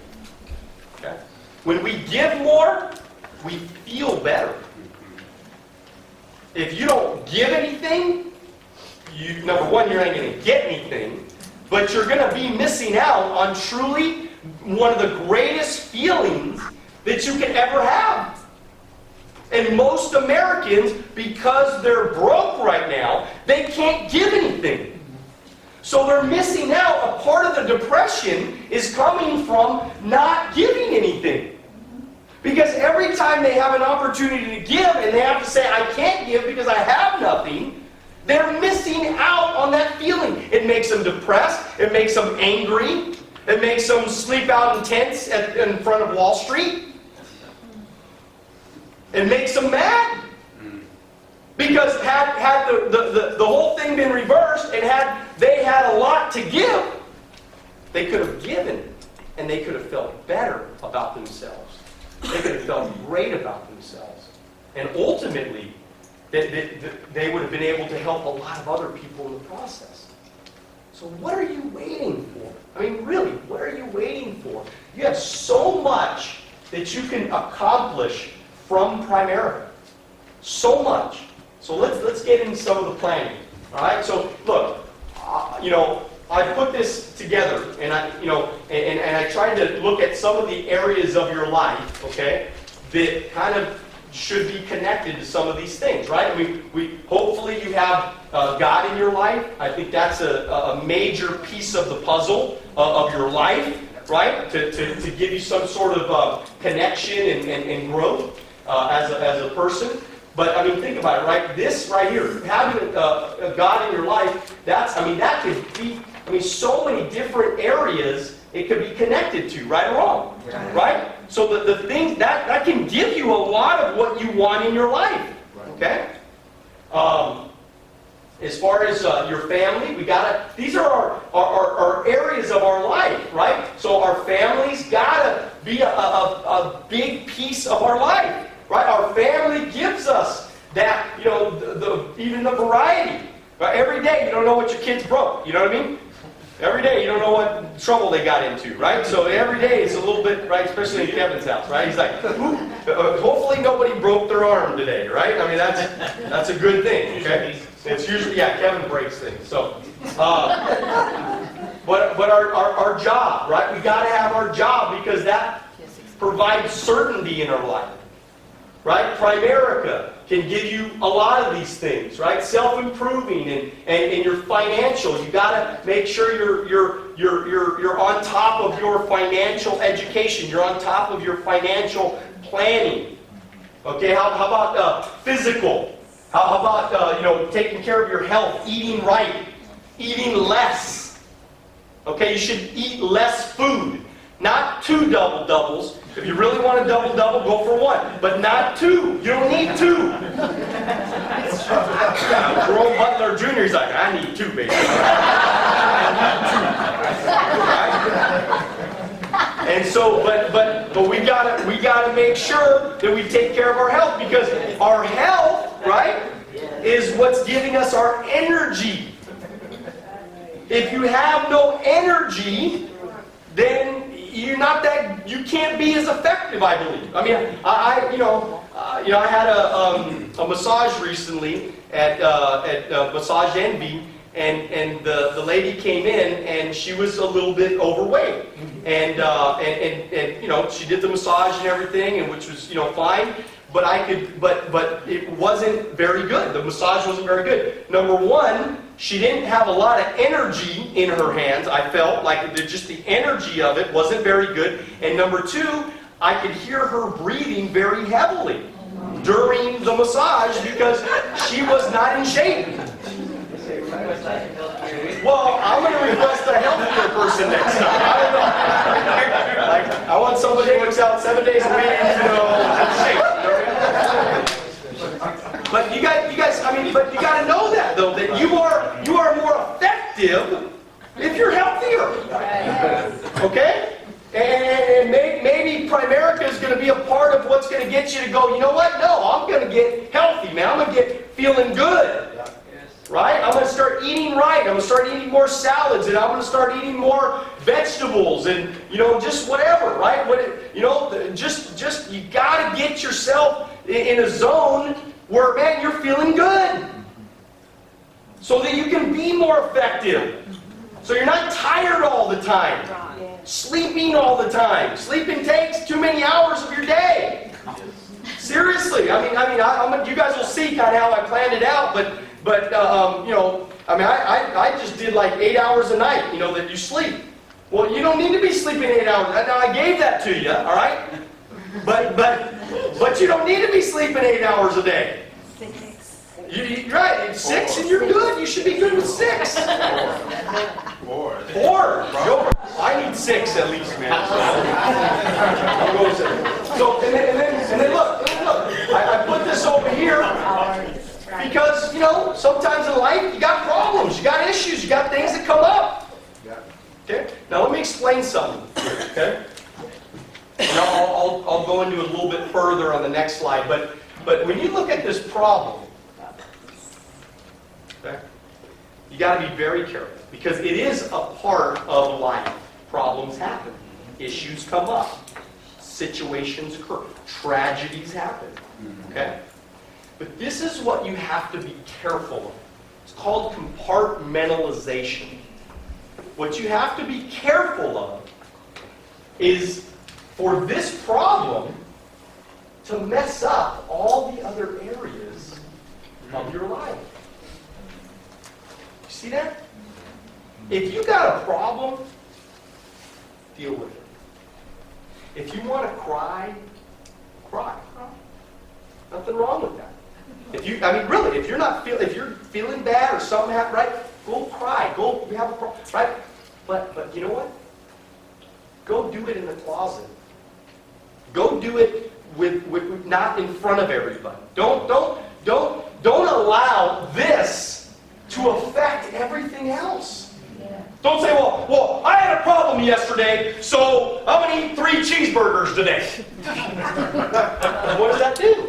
Okay? When we give more, we feel better. If you don't give anything, number one, you're not going to get anything, but you're going to be missing out on truly one of the greatest feelings that you could ever have. And most Americans, because they're broke right now, they can't give anything. So they're missing out. A part of the depression is coming from not giving anything. Because every time they have an opportunity to give and they have to say, I can't give because I have nothing, they're missing out on that feeling. It makes them depressed. It makes them angry. It makes them sleep out in tents in front of Wall Street. It makes them mad. Because had the whole thing been reversed and had they had a lot to give, they could have given and they could have felt better about themselves. They could have felt great about themselves. And ultimately, they would have been able to help a lot of other people in the process. So what are you waiting for? Really, what are you waiting for? You have so much that you can accomplish from Primerica. So much. So let's get into some of the planning. All right. So look, I put this together, and I tried to look at some of the areas of your life, okay, that kind of should be connected to some of these things, right? We hopefully you have God in your life. I think that's a major piece of the puzzle of your life, right? To give you some sort of connection and growth as a person. But think about it, right? This right here, having a God in your life, that could be so many different areas it could be connected to, right or wrong, right? So the things that can give you a lot of what you want in your life, okay? As far as your family, these are our areas of our life, right? So our families gotta be a big piece of our life, right? Our family gives us that, even the variety. Right? Every day you don't know what your kids broke, you know what I mean? Every day you don't know what trouble they got into, right? So every day it's a little bit, right? Especially in Kevin's house, right? He's like, hopefully nobody broke their arm today, right? That's a good thing, okay? It's usually, Kevin breaks things. So, but our job, right? We got to have our job because that provides certainty in our life, right? Primerica can give you a lot of these things, right? Self-improving and your financial. You got to make sure you're on top of your financial education. You're on top of your financial planning. Okay, how about physical? How about taking care of your health, eating right, eating less? Okay, you should eat less food, not 2 double-doubles. If you really want a double-double, go for 1. But not 2. You don't need 2. Jerome Butler Jr. is like, I need 2, baby. And so, but we gotta to make sure that we take care of our health, because our health, right, is what's giving us our energy. If you have no energy, then you can't be as effective, I believe. I mean, I had a massage recently at Massage Envy, and the lady came in and she was a little bit overweight, and she did the massage and everything, and which was fine. But but it wasn't very good. The massage wasn't very good. Number one, she didn't have a lot of energy in her hands. I felt like just the energy of it wasn't very good. And number two, I could hear her breathing very heavily during the massage because she was not in shape. Well, I'm going to request a healthier person next time. I don't know. Like, I want somebody who works out 7 days a week, in shape. But you guys, but you got to know that though, that you are more effective if you're healthier. Okay? And maybe Primerica is going to be a part of what's going to get you to go, you know what? No, I'm going to get healthy, man. I'm going to get feeling good. Right? I'm going to start eating right. I'm going to start eating more salads, and I'm going to start eating more vegetables, and just whatever, right? Just you got to get yourself in a zone where, man, you're feeling good, so that you can be more effective. So you're not tired all the time, sleeping all the time. Sleeping takes too many hours of your day. Seriously, you guys will see kind of how I planned it out, but I just did like 8 hours a night, that you sleep. Well, you don't need to be sleeping 8 hours. Now, I gave that to you, all right? But you don't need to be sleeping 8 hours a day. Right, it's 6 and you're good. You should be good with 6. 4. I need 6 at least, man. So, and then look. I put this over here because, sometimes in life you got problems, you got issues, you got things that come up. Okay? Now let me explain something. Okay? And I'll go into it a little bit further on the next slide. But when you look at this problem, okay, you got to be very careful because it is a part of life. Problems happen. Issues come up. Situations occur. Tragedies happen. Okay? But this is what you have to be careful of. It's called compartmentalization. What you have to be careful of is for this problem to mess up all the other areas of your life. You see that? If you got a problem, deal with it. If you want to cry, cry. Nothing wrong with that. If you're feeling bad or something happened, right? Go cry. Go have a problem, right? But you know what? Go do it in the closet. Go do it with not in front of everybody. Don't allow this to affect everything else. Don't say, well, I had a problem yesterday, so I'm going to eat 3 cheeseburgers today. What does that do?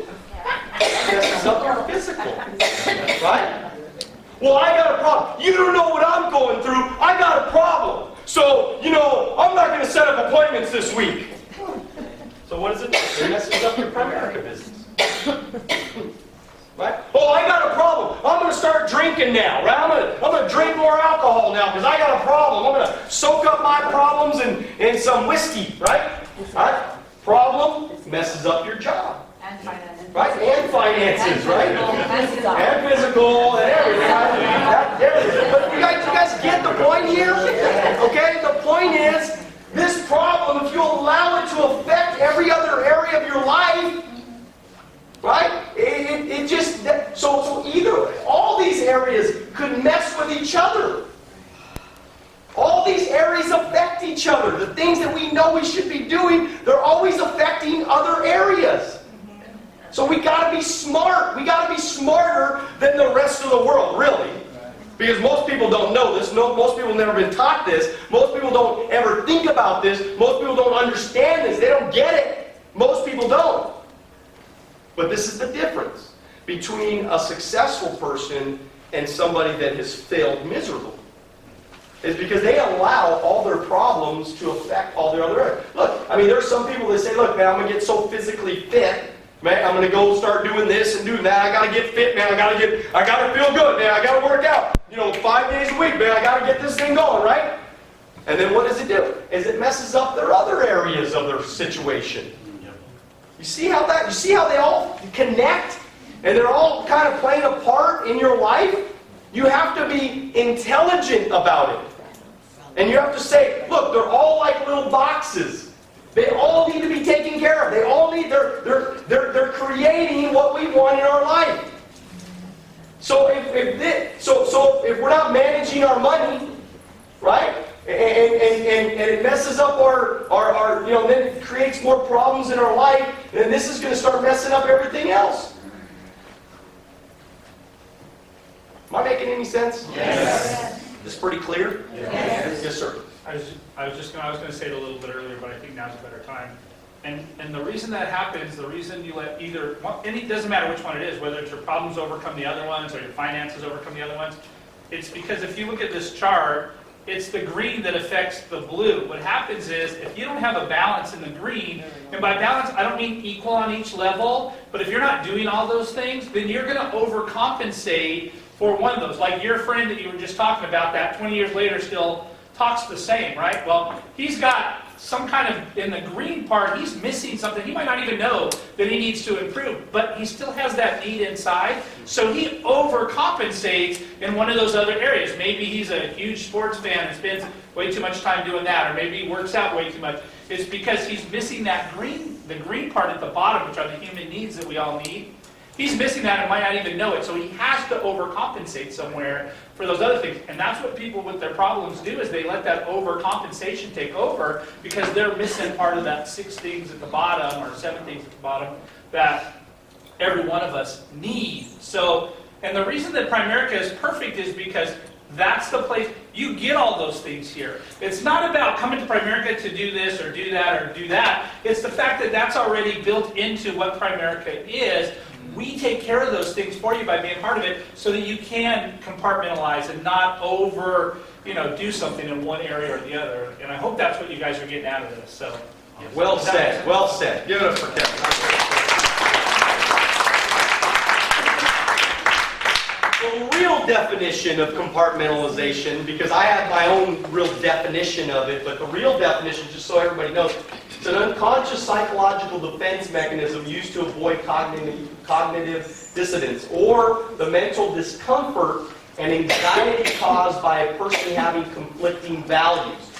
It messes up your physical. Right? Well, I got a problem. You don't know what I'm going through. I got a problem. So, I'm not going to set up appointments this week. So what does it do? It messes up your Primerica business. Right? Oh, I got a problem. I'm going to start drinking now. Right? I'm going to drink more alcohol now because I got a problem. I'm going to soak up my problems in some whiskey. Right? Right? Problem messes up your job. And finances. Right? And finances, right? And physical and everything. But you guys get the point here? Okay? The point is, this problem, if you allow it to affect every other area of your life, right? It just, so either all these areas could mess with each other. All these areas affect each other. The things that we know we should be doing, they're always affecting other areas. So we got to be smart. We got to be smarter than the rest of the world, really. Because most people don't know this. Most people have never been taught this. Most people don't ever think about this. Most people don't understand this. They don't get it. Most people don't. But this is the difference between a successful person and somebody that has failed miserably. Is because they allow all their problems to affect all their other areas. Look, I mean, there's some people that say, look, man, I'm going to get so physically fit. Man, I'm going to go start doing this and doing that. I got to get fit, man. I got to feel good, man. I got to work out. 5 days a week, man. I got to get this thing going, right? And then what does it do? Is it messes up their other areas of their situation. You see how they all connect? And they're all kind of playing a part in your life? You have to be intelligent about it. And you have to say, look, they're all like little boxes. They all need to be taken care of. They all need, they're creating what we want in our life. So if we're not managing our money, right? And it messes up our then it creates more problems in our life, and then this is going to start messing up everything else. Am I making any sense? Yes. Is this pretty clear? Yes. Yes, sir. I was going to say it a little bit earlier, but I think now's a better time. And the reason that happens, the reason you let either one, and it doesn't matter which one it is, whether it's your problems overcome the other ones or your finances overcome the other ones, it's because if you look at this chart, it's the green that affects the blue. What happens is, if you don't have a balance in the green, and by balance, I don't mean equal on each level, but if you're not doing all those things, then you're going to overcompensate for one of those. Like your friend that you were just talking about, that 20 years later still talks the same, right? Well, he's got some kind of, in the green part, he's missing something. He might not even know that he needs to improve, but he still has that need inside. So he overcompensates in one of those other areas. Maybe he's a huge sports fan and spends way too much time doing that, or maybe he works out way too much. It's because he's missing that the green part at the bottom, which are the human needs that we all need. He's missing that and might not even know it, so he has to overcompensate somewhere for those other things. And that's what people with their problems do, is they let that overcompensation take over because they're missing part of that 6 things at the bottom or 7 things at the bottom that every one of us need. So, and the reason that Primerica is perfect is because that's the place, you get all those things here. It's not about coming to Primerica to do this or do that or do that. It's the fact that that's already built into what Primerica is. We take care of those things for you by being part of it so that you can compartmentalize and not do something in one area or the other. And I hope that's what you guys are getting out of this. So, Well said. Well said. Give it up for Kevin. The real definition of compartmentalization, because I have my own real definition of it, but the real definition, just so everybody knows, it's an unconscious psychological defense mechanism used to avoid cognitive dissonance or the mental discomfort and anxiety caused by a person having conflicting values,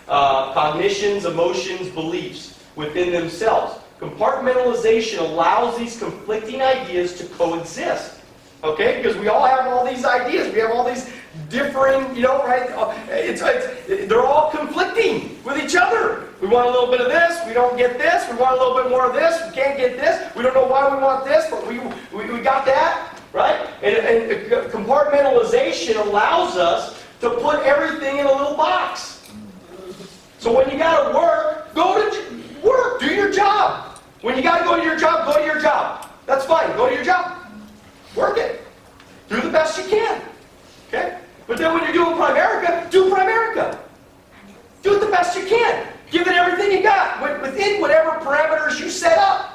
cognitions, emotions, beliefs within themselves. Compartmentalization allows these conflicting ideas to coexist. Okay? Because we all have all these ideas. We have all these differing, right? They're all conflicting with each other. We want a little bit of this. We don't get this. We want a little bit more of this. We can't get this. We don't know why we want this, but we got that, right? And compartmentalization allows us to put everything in a little box. So when you got to work, go to work. Do your job. When you got to go to your job, go to your job. That's fine. Go to your job. Work it. Do the best you can. Okay? But then when you're doing Primerica, do Primerica. Do it the best you can. Give it everything you got. Within whatever parameters you set up.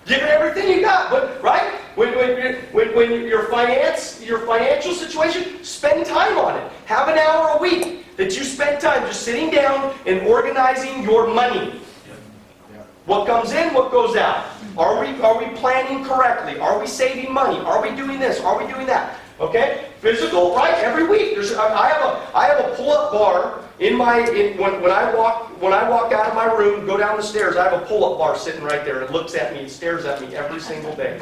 Give it everything you got. But, right? When your financial situation, spend time on it. Have an hour a week that you spend time just sitting down and organizing your money. What comes in, what goes out. Are we planning correctly? Are we saving money? Are we doing this? Are we doing that? Okay? Physical, right? Every week. I have a pull-up bar when I walk out of my room, go down the stairs. I have a pull-up bar sitting right there. It looks at me. It stares at me every single day.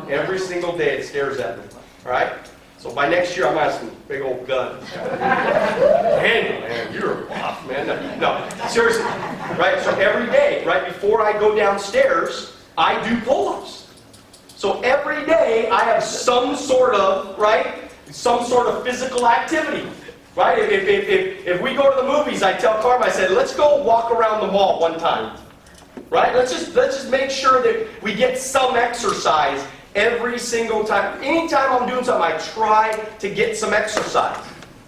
Every single day it stares at me. All right? So by next year, I'm asking big old gun. Daniel, man, you're a buff, man. No, seriously. Right? So every day, right before I go downstairs, I do pull-ups. So every day, I have some sort of physical activity. Right? If we go to the movies, I tell Carmen, I said, let's go walk around the mall one time. Right? Let's just make sure that we get some exercise every single time. Anytime I'm doing something, I try to get some exercise.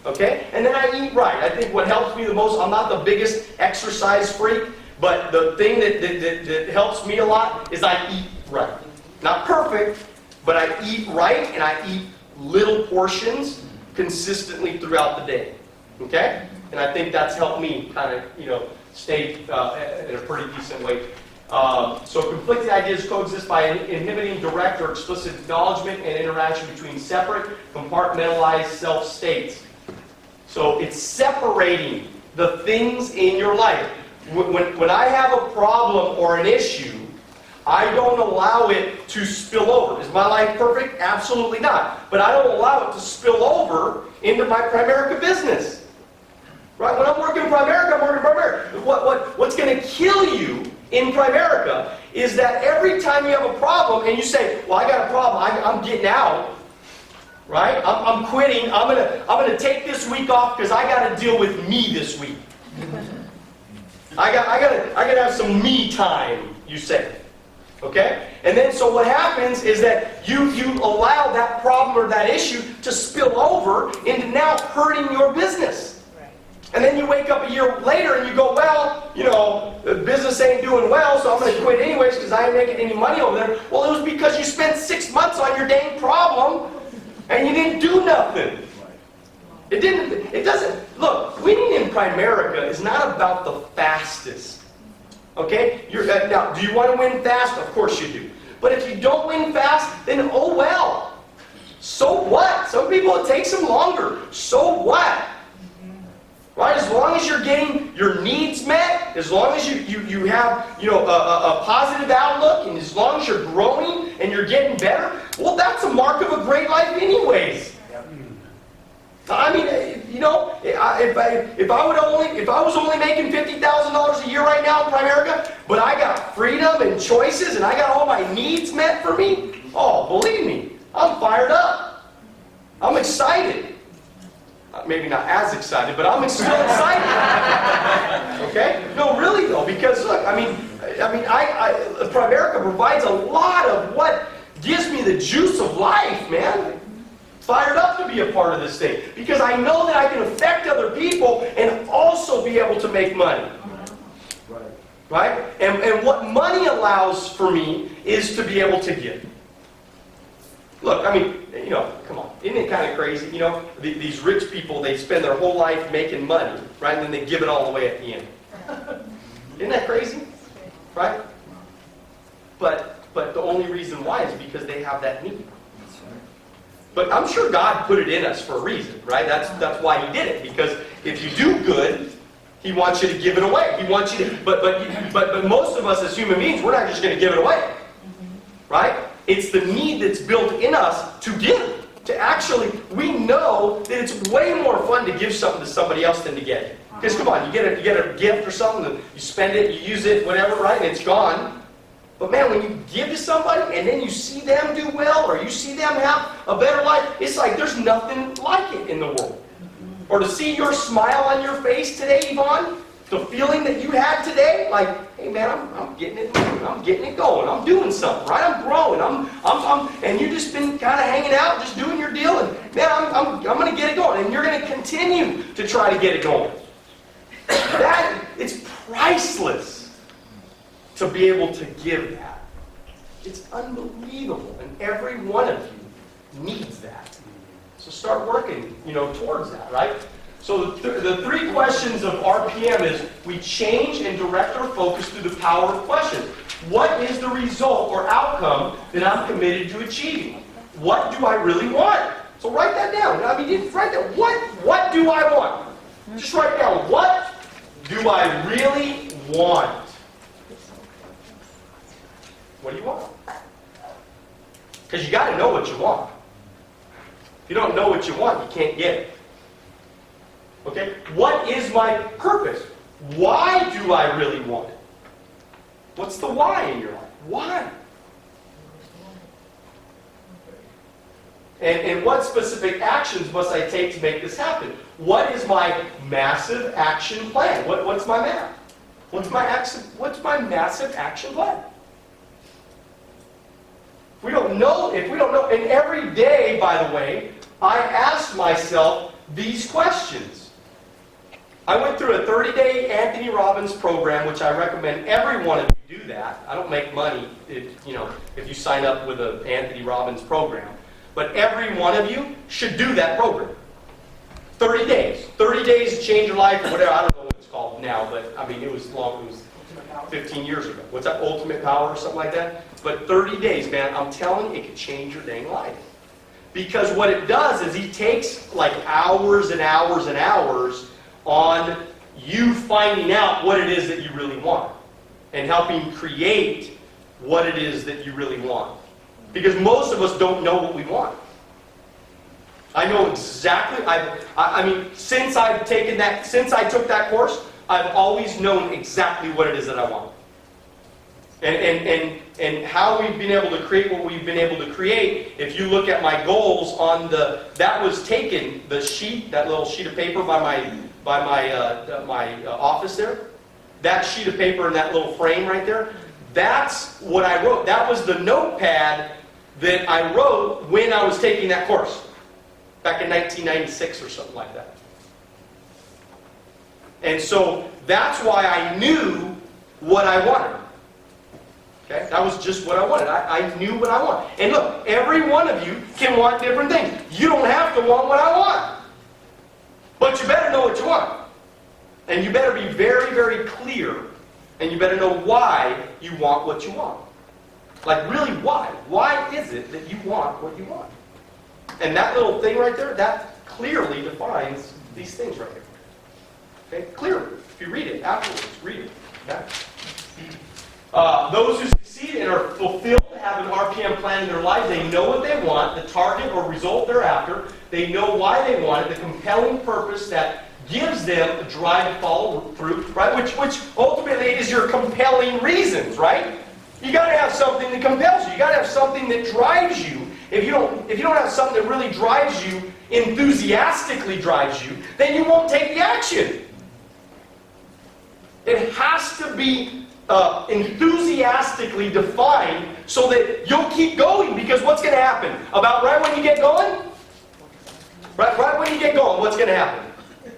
Okay? And then I eat right. I think what helps me the most, I'm not the biggest exercise freak, but the thing that helps me a lot is I eat right. Not perfect, but I eat right and I eat little portions consistently throughout the day. Okay? And I think that's helped me kind of, stay in a pretty decent way. So conflicting ideas coexist by inhibiting direct or explicit acknowledgement and interaction between separate, compartmentalized self-states. So it's separating the things in your life. When I have a problem or an issue, I don't allow it to spill over. Is my life perfect? Absolutely not. But I don't allow it to spill over into my Primerica business. Right? When I'm working Primerica, I'm working Primerica. What's going to kill you in Primerica is that every time you have a problem and you say, well, I got a problem, I'm getting out. Right? I'm quitting. I'm gonna take this week off because I got to deal with me this week. I gotta have some me time, you say. Okay? And then so what happens is that you allow that problem or that issue to spill over into now hurting your business. And then you wake up a year later and you go, well, the business ain't doing well, so I'm going to quit anyways because I ain't making any money over there. Well, it was because you spent 6 months on your dang problem and you didn't do nothing. It doesn't, look, winning in Primerica is not about the fastest. Okay? Now, do you want to win fast? Of course you do. But if you don't win fast, then oh well. So what? Some people it takes them longer. So what? Right? As long as you're getting your needs met, as long as you have a positive outlook, and as long as you're growing and you're getting better, well, that's a mark of a great life anyways. I mean, if I was only making $50,000 a year right now in Primerica, but I got freedom and choices and I got all my needs met for me, oh, believe me, I'm fired up. I'm excited. Maybe not as excited, but I'm still excited. Okay? No, really though, because look, Primerica provides a lot of what gives me the juice of life, man. Fired up to be a part of this thing because I know that I can affect other people and also be able to make money. Right? And what money allows for me is to be able to give. Look, come on. Isn't it kind of crazy? These rich people, they spend their whole life making money, right? And then they give it all away at the end. Isn't that crazy? Right? But the only reason why is because they have that need. But I'm sure God put it in us for a reason, right? That's why He did it. Because if you do good, He wants you to give it away. He wants you to. But most of us as human beings, we're not just going to give it away, right? It's the need that's built in us to give. To actually, we know that it's way more fun to give something to somebody else than to get it. Because come on, you get a gift or something, you spend it, you use it, whatever, right? And it's gone. But man, when you give to somebody and then you see them do well or you see them have a better life, it's like there's nothing like it in the world. Or to see your smile on your face today, Yvonne, the feeling that you had today, like, hey man, I'm getting it moving, I'm getting it going, I'm doing something, right? I'm growing, and you've just been kind of hanging out, just doing your deal, and man, I'm going to get it going, and you're going to continue to try to get it going. It's priceless to be able to give that. It's unbelievable, and every one of you needs that. So start working, towards that, right? So the three questions of RPM is we change and direct our focus through the power of questions. What is the result or outcome that I'm committed to achieving? What do I really want? So write that down. Write that. What do I want? Just write down, what do I really want? What do you want? Because you got to know what you want. If you don't know what you want, you can't get it. Okay? What is my purpose? Why do I really want it? What's the why in your life? Why? And what specific actions must I take to make this happen? What is my massive action plan? What's my map? What's my massive action plan? If we don't know, and every day, by the way, I ask myself these questions. I went through a 30-day Anthony Robbins program, which I recommend every one of you do that. I don't make money if you sign up with an Anthony Robbins program. But every one of you should do that program. 30 days. 30 days to change your life, or whatever. I don't know what it's called now, but I mean, it was long. It was 15 years ago. What's that? Ultimate Power or something like that? But 30 days, man, I'm telling you, it could change your dang life. Because what it does is he takes like hours and hours and hours on you finding out what it is that you really want and helping create what it is that you really want. Because most of us don't know what we want. I know exactly, I mean, since I took that course, I've always known exactly what it is that I want. And how we've been able to create what we've been able to create, if you look at my goals on that was taken, the sheet, that little sheet of paper by my office there, that sheet of paper and that little frame right there, that's what I wrote. That was the notepad that I wrote when I was taking that course, back in 1996 or something like that. And so that's why I knew what I wanted. Okay? That was just what I wanted. I knew what I wanted. And look, every one of you can want different things. You don't have to want what I want. But you better know what you want. And you better be very, very clear. And you better know why you want what you want. Like, really, why? Why is it that you want what you want? And that little thing right there, that clearly defines these things right here. Okay? Clearly. If you read it afterwards, read it. Okay? Those who succeed and are fulfilled have an RPM plan in their life. They know what they want, the target or result they're after. They know why they want it, the compelling purpose that gives them a drive to follow through, right? Which ultimately is your compelling reasons, right? You got to have something that compels you. You got to have something that drives you. If you don't have something that really drives you, enthusiastically drives you, then you won't take the action. It has to be enthusiastically defined so that you'll keep going, because what's going to happen? About right when you get going? Right when you get going, what's going to happen?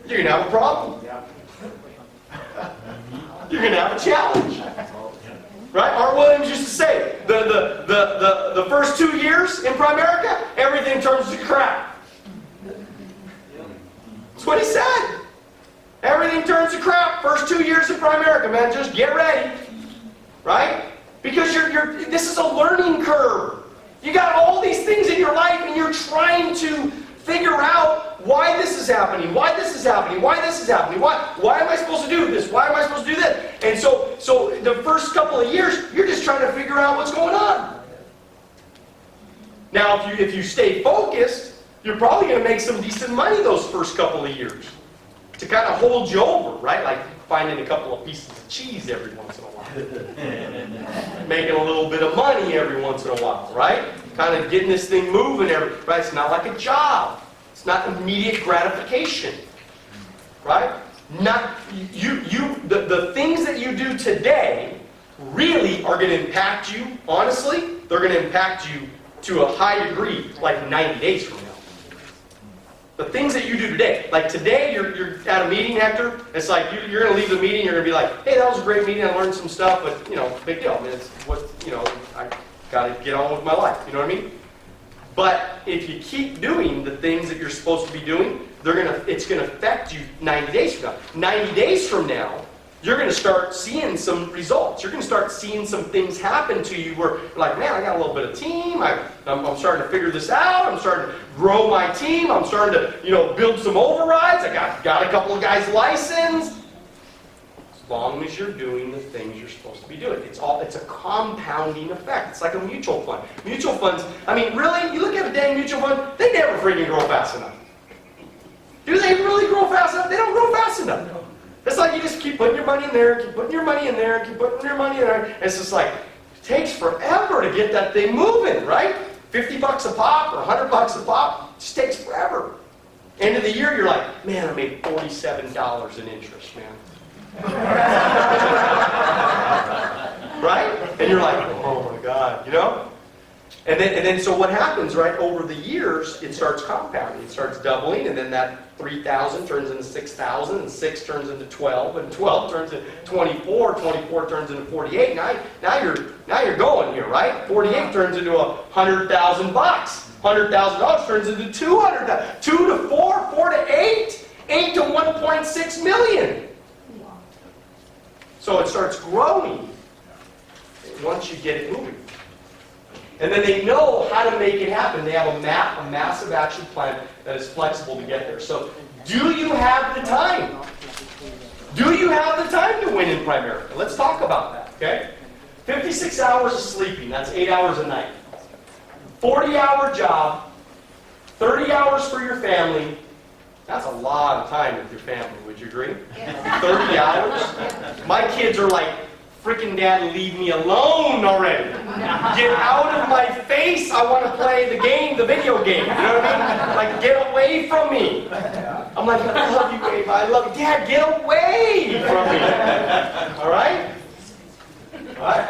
You're going to have a problem. You're going to have a challenge. Right? Art Williams used to say, the first 2 years in Primerica, everything turns to crap. That's what he said. Everything turns to crap. First 2 years in Primerica, man. Just get ready. Right? Because this is a learning curve. You got all these things in your life and you're trying to figure out why this is happening, why this is happening, why this is happening, why am I supposed to do this, why am I supposed to do this? And so the first couple of years, you're just trying to figure out what's going on. Now, if you stay focused, you're probably going to make some decent money those first couple of years to kind of hold you over, right? Like finding a couple of pieces of cheese every once in a while. Making a little bit of money every once in a while, right? Kind of getting this thing moving, right? It's not like a job. It's not immediate gratification, right? The things that you do today really are going to impact you, honestly, they're going to impact you to a high degree, like 90 days from now. The things that you do today, like today you're at a meeting, Hector, it's like you're going to leave the meeting, you're going to be like, hey, that was a great meeting, I learned some stuff, but, big deal. I mean, it's what, I got to get on with my life, you know what I mean? But if you keep doing the things that you're supposed to be doing, it's going to affect you 90 days from now. 90 days from now, you're going to start seeing some results. You're going to start seeing some things happen to you where you're like, man, I got a little bit of team. I'm starting to figure this out. I'm starting to grow my team. I'm starting to, build some overrides. I got a couple of guys licensed. As long as you're doing the things you're supposed to be doing. It's a compounding effect. It's like a mutual fund. Mutual funds, I mean, really, you look at a dang mutual fund, they never freaking grow fast enough. Do they really grow fast enough? They don't grow fast enough. It's like you just keep putting your money in there, keep putting your money in there, keep putting your money in there. And it's just like, it takes forever to get that thing moving, right? $50 a pop or $100 a pop, it just takes forever. End of the year, you're like, man, I made $47 in interest, man. Right? And you're like, oh my God, you know? And then so what happens, right, over the years, it starts compounding. It starts doubling, and then that 3,000 turns into 6,000, and 6 turns into 12, and 12 turns into 24, 24 turns into 48. Now you're going here, right? 48 turns into $100,000. $100,000 turns into 200,000. 2 to 4, 4 to 8, 8 to 1.6 million. So it starts growing once you get it moving. And then they know how to make it happen. They have a massive action plan that is flexible to get there. So, do you have the time? Do you have the time to win in Primerica? Let's talk about that, okay? 56 hours of sleeping, that's 8 hours a night. 40-hour job, 30 hours for your family. That's a lot of time with your family, would you agree? 30 hours? My kids are like, freaking Dad, leave me alone already. Get out of my face. I want to play the game, the video game. You know what I mean? Like, get away from me. I'm like, I love you, Abe. I love you. Dad, get away from me. All right?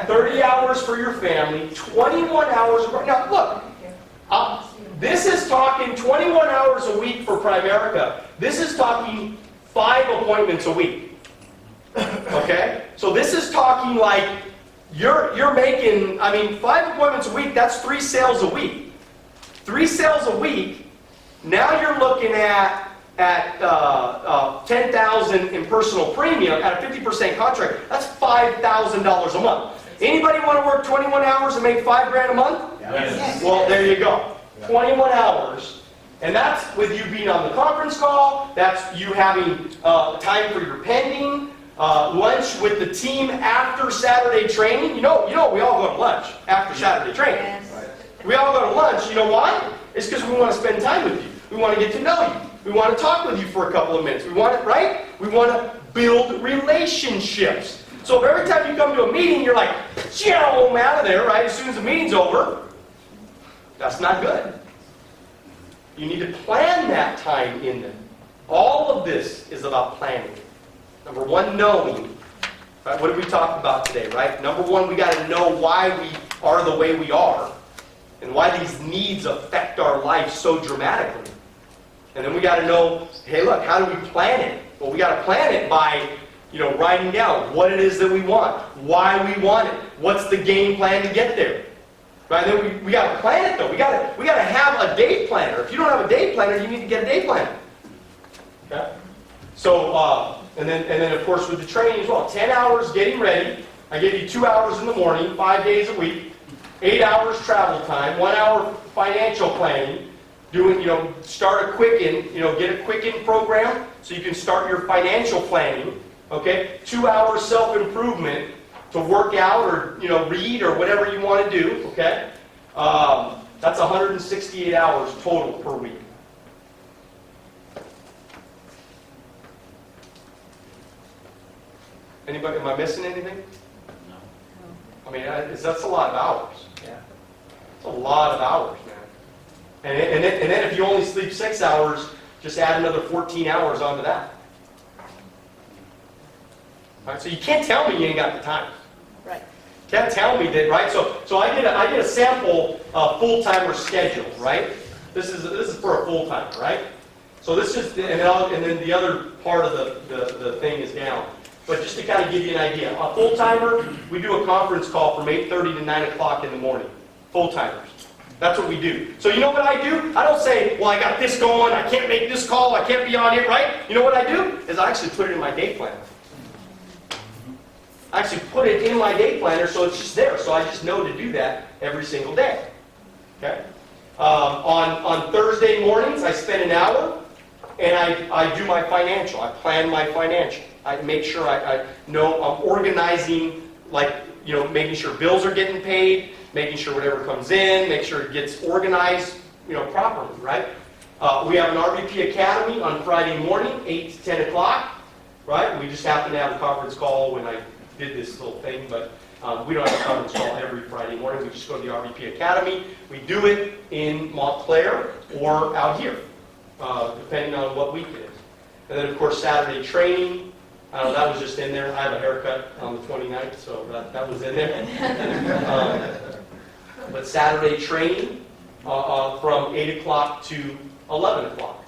30 hours for your family, 21 hours of work. Now, look, this is talking 21 hours a week for Primerica. This is talking 5 appointments a week. Okay? So this is talking like you're making, 5 appointments a week, that's 3 sales a week. 3 sales a week, now you're looking at 10,000 in personal premium at a 50% contract. That's $5,000 a month. Anybody want to work 21 hours and make $5,000 a month? Yes. Well, there you go. 21 hours. And that's with you being on the conference call, that's you having time for your pending, lunch with the team after Saturday training. You know, we all go to lunch after Saturday training. Yes. We all go to lunch. You know why? It's because we want to spend time with you. We want to get to know you. We want to talk with you for a couple of minutes. We want it, right? We want to build relationships. So if every time you come to a meeting, you're like, "Joe, I'm out of there," right? As soon as the meeting's over, that's not good. You need to plan that time in them. All of this is about planning. Number 1, knowing. Right? What did we talk about today, right? Number 1, we got to know why we are the way we are and why these needs affect our life so dramatically. And then we got to know, hey, look, how do we plan it? Well, we got to plan it by, writing down what it is that we want, why we want it, what's the game plan to get there. Right? And then we got to plan it, though. We got to have a day planner. If you don't have a day planner, you need to get a day planner. Okay? So, and then of course with the training as well. 10 hours getting ready. I give you 2 hours in the morning, 5 days a week. 8 hours travel time. 1 hour financial planning. Start a Quicken, get a Quicken program so you can start your financial planning. Okay? 2 hours self-improvement to work out or, read or whatever you want to do. Okay? That's 168 hours total per week. Anybody, am I missing anything? No. That's a lot of hours. Yeah. It's a lot of hours, man. And then if you only sleep 6 hours, just add another 14 hours onto that. All right, so you can't tell me you ain't got the time. Right. Can't tell me that, right? So I did a sample full-timer schedule, right? This is for a full-timer, right? So this is, and then the other part of the thing is down. But just to kind of give you an idea, a full-timer, we do a conference call from 8:30 to 9 o'clock in the morning. Full-timers. That's what we do. So you know what I do? I don't say, well, I got this going, I can't make this call, I can't be on it, right? You know what I do? Is I actually put it in my day planner. I actually put it in my day planner so it's just there. So I just know to do that every single day. Okay? On Thursday mornings, I spend an hour and I do my financial. I plan my financial. I make sure I know I'm organizing, making sure bills are getting paid, making sure whatever comes in, make sure it gets organized, properly, right? We have an RVP Academy on Friday morning, 8 to 10 o'clock, right? We just happen to have a conference call when I did this little thing, but we don't have a conference call every Friday morning. We just go to the RVP Academy. We do it in Montclair or out here, depending on what week it is. And then, of course, Saturday training. That was just in there. I have a haircut on the 29th, so that was in there. But Saturday training from 8 o'clock to 11 o'clock.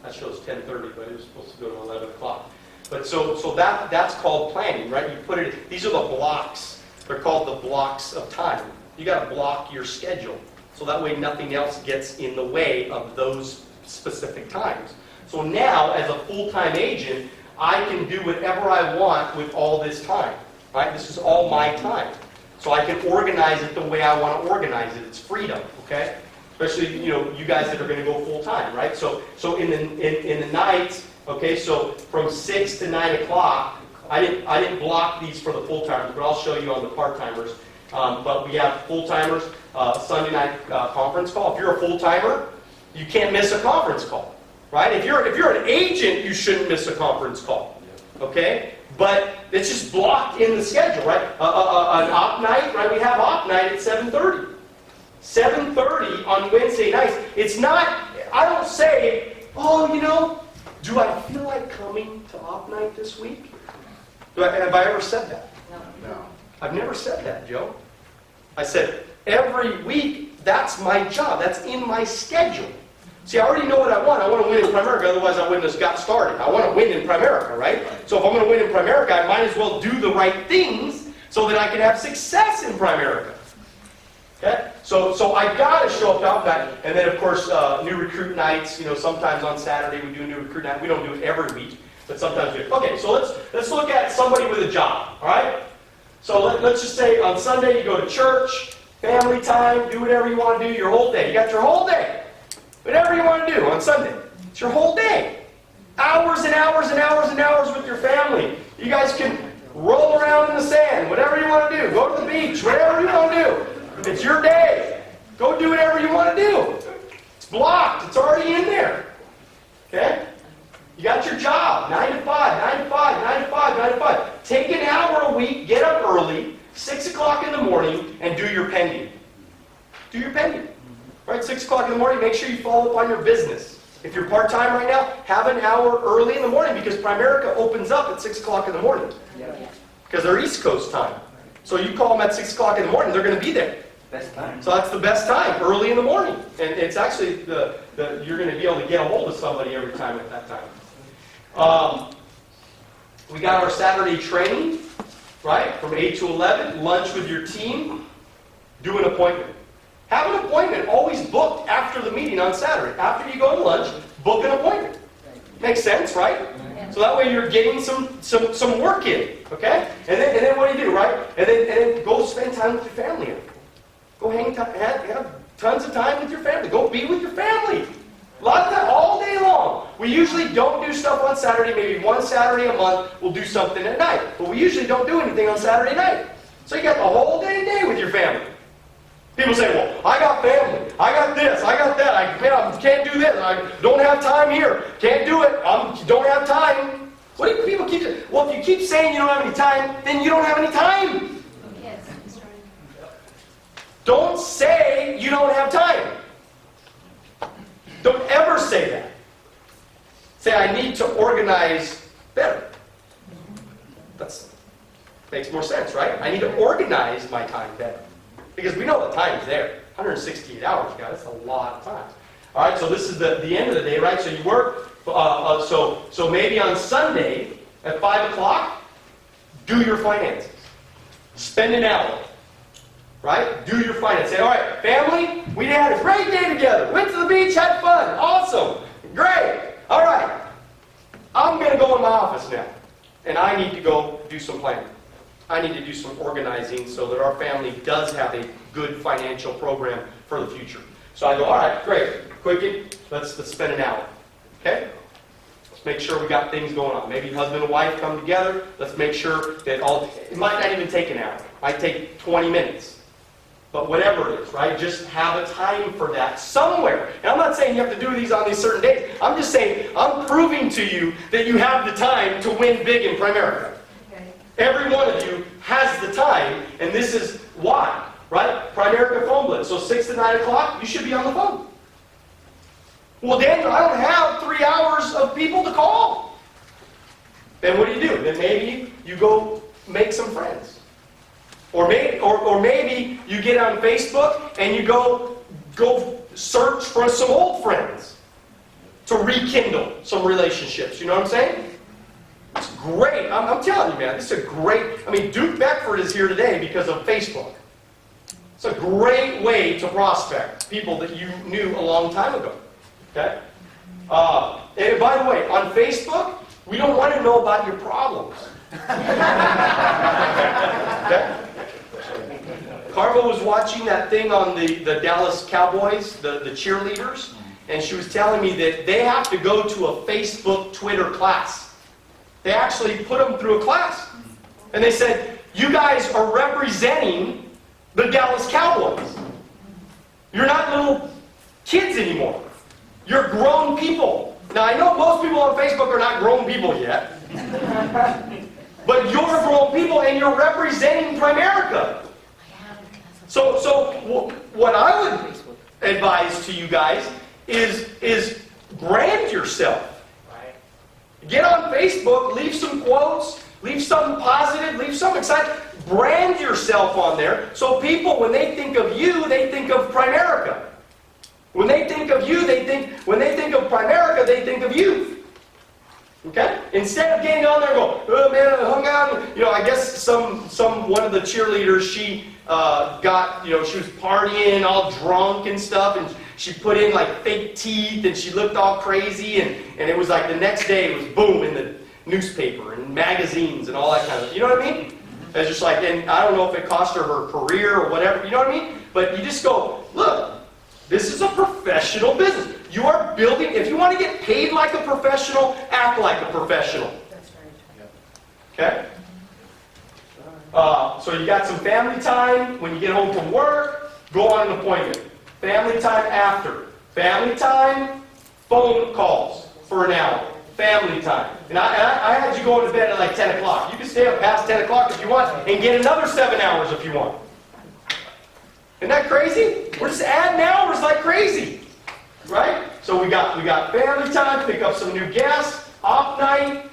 That shows 10:30, but it was supposed to go to 11 o'clock. But so that's called planning, right? You put it. These are the blocks. They're called the blocks of time. You got to block your schedule, so that way nothing else gets in the way of those specific times. So now, as a full-time agent, I can do whatever I want with all this time, right? This is all my time. So I can organize it the way I want to organize it. It's freedom, okay? Especially, you guys that are going to go full-time, right? So in the night, okay, so from 6 to 9 o'clock, I didn't block these for the full-timers, but I'll show you on the part-timers. But we have full-timers, Sunday night conference call. If you're a full-timer, you can't miss a conference call, right? If you're an agent, you shouldn't miss a conference call, okay? But it's just blocked in the schedule, right? An op night, right? We have op night at 7:30. 7:30 on Wednesday nights. It's not, I don't say, do I feel like coming to op night this week? Have I ever said that? No. I've never said that, Joe. I said, every week, that's my job. That's in my schedule. See, I already know what I want. I want to win in Primerica, otherwise I wouldn't have got started. I want to win in Primerica, right? So if I'm going to win in Primerica, I might as well do the right things so that I can have success in Primerica. Okay? So I got to show up to Outback. And then, of course, new recruit nights. Sometimes on Saturday we do a new recruit night. We don't do it every week, but sometimes we do. Okay, so let's look at somebody with a job, all right? So let's just say on Sunday you go to church, family time, do whatever you want to do your whole day. You got your whole day. Whatever you want to do on Sunday. It's your whole day. Hours and hours and hours and hours with your family. You guys can roll around in the sand, whatever you want to do. Go to the beach, whatever you want to do. It's your day. Go do whatever you want to do. It's blocked. It's already in there. Okay? You got your job, 9 to 5, 9 to 5, 9 to 5, 9 to 5. Take an hour a week, get up early, 6 o'clock in the morning, and do your pending. Do your pending. Right, 6 o'clock in the morning, make sure you follow up on your business. If you're part-time right now, have an hour early in the morning because Primerica opens up at 6 o'clock in the morning. Because they're East Coast time. So you call them at 6 o'clock in the morning, they're going to be there. Best time. So that's the best time, early in the morning. And it's actually, you're going to be able to get a hold of somebody every time at that time. We got our Saturday training, right, from 8 to 11, lunch with your team, do an appointment. Have an appointment always booked after the meeting on Saturday. After you go to lunch, book an appointment. Makes sense, right? So that way you're getting some work in, okay? And then what do, right? And then go spend time with your family. Go have tons of time with your family. Go be with your family. A lot of time, all day long. We usually don't do stuff on Saturday. Maybe one Saturday a month we'll do something at night. But we usually don't do anything on Saturday night. So you got the whole day with your family. People say, well, I got family, I got this, I got that, I can't do this, I don't have time here, can't do it, don't have time. What do people keep saying? Well, if you keep saying you don't have any time, then you don't have any time. Yes, that's right. Don't say you don't have time. Don't ever say that. Say, I need to organize better. That makes more sense, right? I need to organize my time better. Because we know the time's there. 168 hours, guys. That's a lot of time. All right, so this is the end of the day, right? So you work, so maybe on Sunday at 5 o'clock, do your finances. Spend an hour, right? Do your finances. Say, all right, family, we had a great day together. Went to the beach, had fun. Awesome. Great. All right. I'm going to go in my office now, and I need to go do some planning. I need to do some organizing so that our family does have a good financial program for the future. So I go, all right, great. Quickie, let's spend an hour. Okay? Let's make sure we got things going on. Maybe husband and wife come together. Let's make sure that it might not even take an hour. It might take 20 minutes. But whatever it is, right? Just have a time for that somewhere. And I'm not saying you have to do these on these certain days. I'm just saying I'm proving to you that you have the time to win big in Primerica. Every one of you has the time, and this is why, right? Primerica phone blitz. So 6 to 9 o'clock, you should be on the phone. Well, Daniel, I don't have 3 hours of people to call. then what do? Then maybe you go make some friends. Or maybe you get on Facebook and you go search for some old friends to rekindle some relationships. You know what I'm saying? It's great. I'm telling you, man, this is a great... I mean, Duke Beckford is here today because of Facebook. It's a great way to prospect people that you knew a long time ago. Okay? And by the way, on Facebook, we don't want to know about your problems. Okay? Karma was watching that thing on the Dallas Cowboys, the cheerleaders, and she was telling me that they have to go to a Facebook, Twitter class. They actually put them through a class. And they said, you guys are representing the Dallas Cowboys. You're not little kids anymore. You're grown people. Now, I know most people on Facebook are not grown people yet. But you're grown people and you're representing Primerica. So what I would advise to you guys is brand yourself. Get on Facebook, leave some quotes, leave something positive, leave something exciting. Brand yourself on there so people, when they think of you, they think of Primerica. When they think of you, when they think of Primerica, they think of you. Okay? Instead of getting on there and go, oh man, I hung out. You know, I guess one of the cheerleaders, she got, you know, she was partying, all drunk and stuff, and she put in like fake teeth, and she looked all crazy, and it was like the next day it was boom in the newspaper and magazines and all that kind of, you know what I mean? It's just like, and I don't know if it cost her career or whatever, you know what I mean? But you just go, look, this is a professional business. You are building, if you want to get paid like a professional, act like a professional. That's very Okay? true. So you got some family time. When you get home from work, go on an appointment. Family time after. Family time, phone calls for an hour. Family time. And I had you going to bed at like 10 o'clock. You can stay up past 10 o'clock if you want and get another 7 hours if you want. Isn't that crazy? We're just adding hours like crazy. Right? So we got family time, pick up some new guests, off night,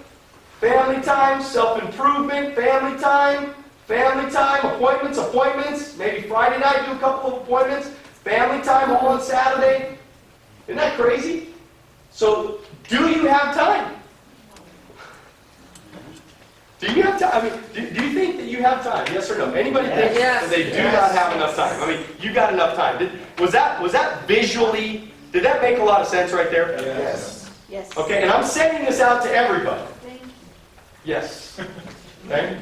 family time, self-improvement, family time, appointments, maybe Friday night do a couple of appointments, family time all on Saturday. Isn't that crazy? So, do you have time? Do you have time? I mean, do you think that you have time? Yes or no? Anybody think that they do not have enough time? I mean, you got enough time. Was that visually, did that make a lot of sense right there? Yes. Yes. Okay, and I'm sending this out to everybody. Thank you. Yes. Okay?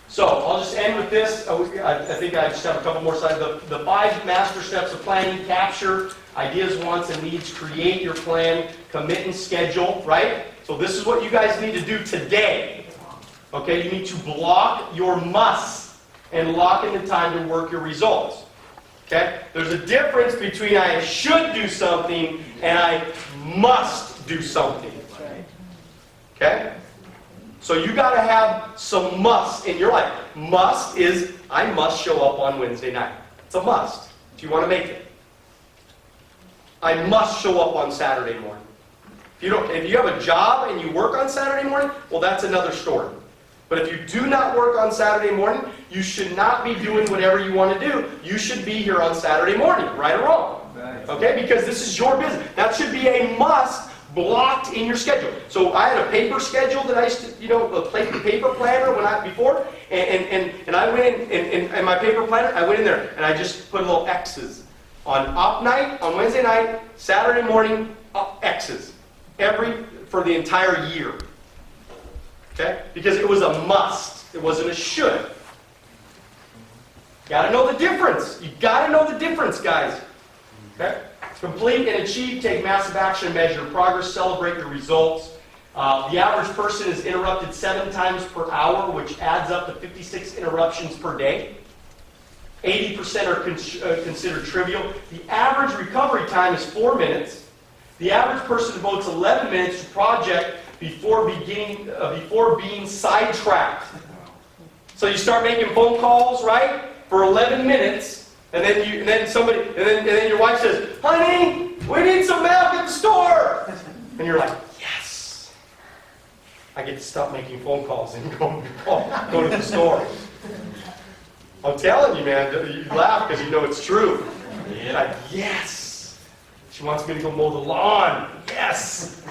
So, I'll just end with this. I think I just have a couple more slides. The 5 master steps of planning: capture ideas, wants, and needs, create your plan, commit and schedule, right? So this is what you guys need to do today. Okay, you need to block your musts and lock in the time to work your results. Okay? There's a difference between I should do something and I must do something. Okay? So you got to have some musts in your life. Must is, I must show up on Wednesday night. It's a must if you want to make it. I must show up on Saturday morning. If you have a job and you work on Saturday morning, well, that's another story. But if you do not work on Saturday morning, you should not be doing whatever you want to do. You should be here on Saturday morning, right or wrong. Okay? Because this is your business. That should be a must blocked in your schedule. So I had a paper schedule that I used to, a paper planner before, and I went in, and my paper planner, I went in there, and I just put little X's. On op night, on Wednesday night, Saturday morning, X's. For the entire year. Okay? Because it was a must. It wasn't a should. Got to know the difference. You got to know the difference, guys. Okay? Complete and achieve, take massive action, measure progress, celebrate your results. The average person is interrupted 7 times per hour, which adds up to 56 interruptions per day. 80% are considered trivial. The average recovery time is 4 minutes. The average person devotes 11 minutes to project before being sidetracked. So you start making phone calls, right, for 11 minutes, and then your wife says, "Honey, we need some milk at the store," and you're like, "Yes." I get to stop making phone calls and go to the store. I'm telling you, man, you laugh because you know it's true. You're like, yes! She wants me to go mow the lawn. Yes!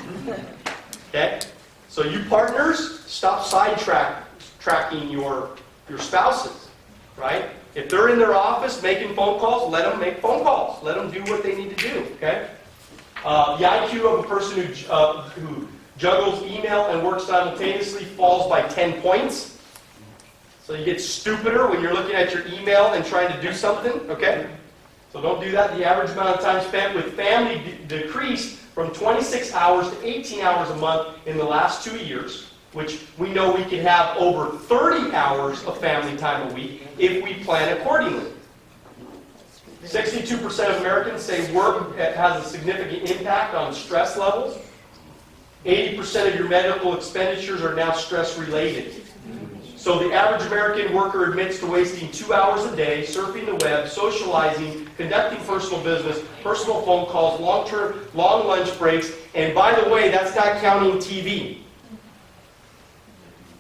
Okay? So you partners, stop tracking your spouses, right? If they're in their office making phone calls, let them make phone calls. Let them do what they need to do, okay? The IQ of a person who juggles email and work simultaneously falls by 10 points. So you get stupider when you're looking at your email and trying to do something, okay? So don't do that. The average amount of time spent with family decreased from 26 hours to 18 hours a month in the last 2 years, which we know we can have over 30 hours of family time a week if we plan accordingly. 62% of Americans say work has a significant impact on stress levels. 80% of your medical expenditures are now stress-related. So the average American worker admits to wasting 2 hours a day surfing the web, socializing, conducting personal business, personal phone calls, long lunch breaks, and by the way, that's not counting TV.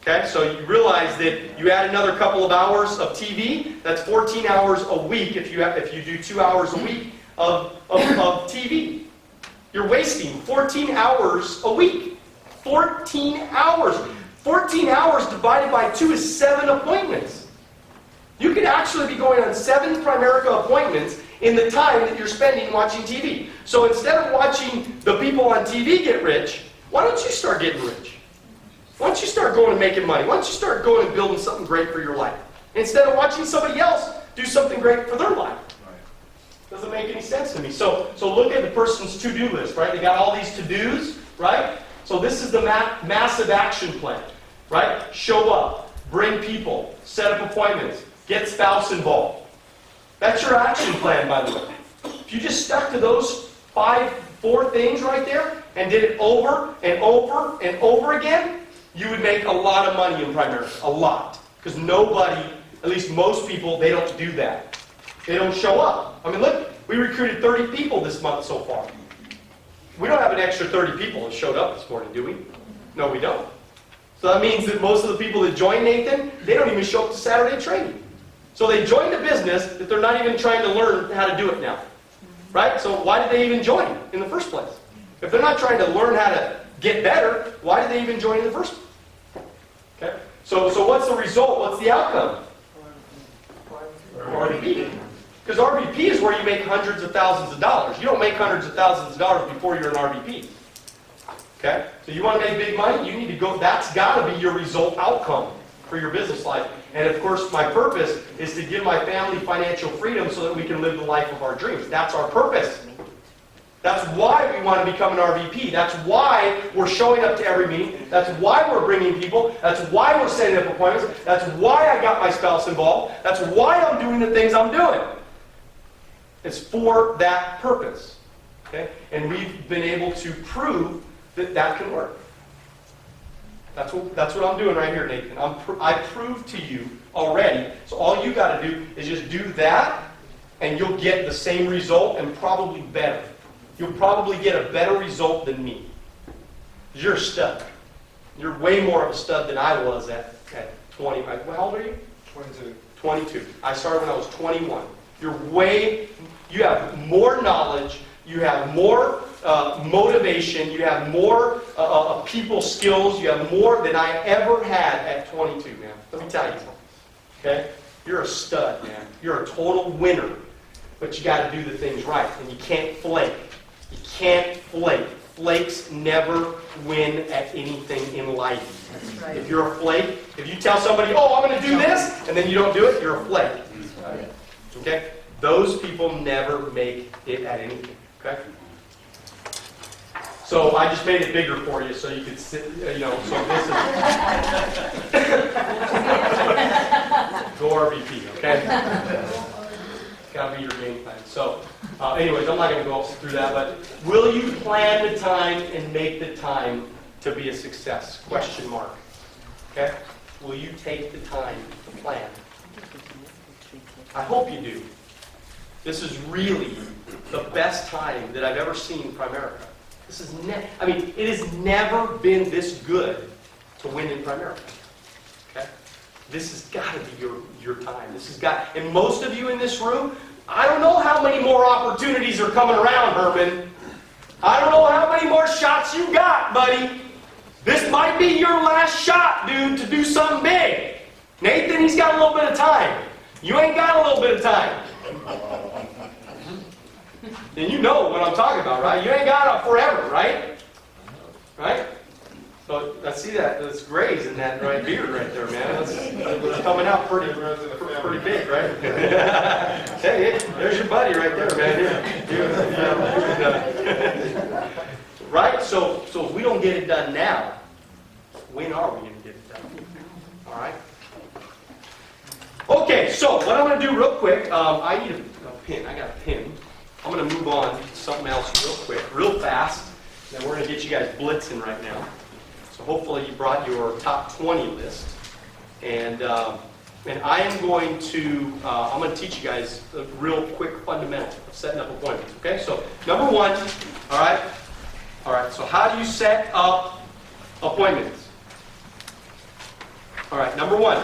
Okay, so you realize that you add another couple of hours of TV, that's 14 hours a week if you do 2 hours a week of TV. You're wasting 14 hours a week. 14 hours. 14 hours divided by 2 is 7 appointments. You could actually be going on 7 Primerica appointments in the time that you're spending watching TV. So instead of watching the people on TV get rich, why don't you start getting rich? Why don't you start going and making money? Why don't you start going and building something great for your life? Instead of watching somebody else do something great for their life. Doesn't make any sense to me. So look at the person's to-do list, right? They got all these to-dos, right? So this is the massive action plan, right? Show up, bring people, set up appointments, get spouse involved. That's your action plan, by the way. If you just stuck to those 4 things right there and did it over and over and over again, you would make a lot of money in Primerica. A lot. Because nobody, at least most people, they don't do that. They don't show up. I mean, look, we recruited 30 people this month so far. We don't have an extra 30 people that showed up this morning, do we? No, we don't. So that means that most of the people that join Nathan, they don't even show up to Saturday training. So they joined a business that they're not even trying to learn how to do it now. Right? So why did they even join in the first place? If they're not trying to learn how to get better, why did they even join in the first place? Okay? So what's the result? What's the outcome? RVP. Because RVP is where you make hundreds of thousands of dollars. You don't make hundreds of thousands of dollars before you're an RVP. Okay? So you want to make big money, you need to go, that's got to be your result outcome for your business life. And of course, my purpose is to give my family financial freedom so that we can live the life of our dreams. That's our purpose. That's why we want to become an RVP. That's why we're showing up to every meeting. That's why we're bringing people. That's why we're setting up appointments. That's why I got my spouse involved. That's why I'm doing the things I'm doing. It's for that purpose. Okay? And we've been able to prove that that can work. That's what I'm doing right here, Nathan. I proved to you already. So all you got to do is just do that, and you'll get the same result and probably better. You'll probably get a better result than me. You're a stud. You're way more of a stud than I was at 20. How old are you? 22. 22. I started when I was 21. You have more knowledge, you have more motivation, you have more people skills, you have more than I ever had at 22, man. Let me tell you something. Okay? You're a stud, man. You're a total winner. But you got to do the things right, and you can't flake. You can't flake. Flakes never win at anything in life. That's right. If you're a flake, if you tell somebody, oh, I'm going to do this, and then you don't do it, you're a flake. Okay? Those people never make it at anything. Okay? So I just made it bigger for you so you could sit, so this is go RVP, okay? Gotta be your game plan. So, anyways, I'm not going to go through that, but will you plan the time and make the time to be a success? Question mark. Okay? Will you take the time to plan? I hope you do. This is really the best time that I've ever seen Primerica. This is it has never been this good to win in Primerica. Okay? This has got to be your time. This has got, and most of you in this room, I don't know how many more opportunities are coming around, Herman. I don't know how many more shots you got, buddy. This might be your last shot, dude, to do something big. Nathan, he's got a little bit of time. You ain't got a little bit of time. And you know what I'm talking about, right? You ain't got it forever, right? Right? So I see that. That's grays in that right beard right there, man. That's coming out pretty big, right? Hey, there's your buddy right there, man. Right? So if we don't get it done now, when are we going to get it done? All right? Okay, so what I'm going to do real quick, I need a pin. I got a pin. I'm going to move on to something else real quick, real fast. Then we're going to get you guys blitzing right now. So hopefully you brought your top 20 list. And I am going to, I'm going to teach you guys a real quick fundamental of setting up appointments. Okay, so number one, all right, so how do you set up appointments? All right, number one,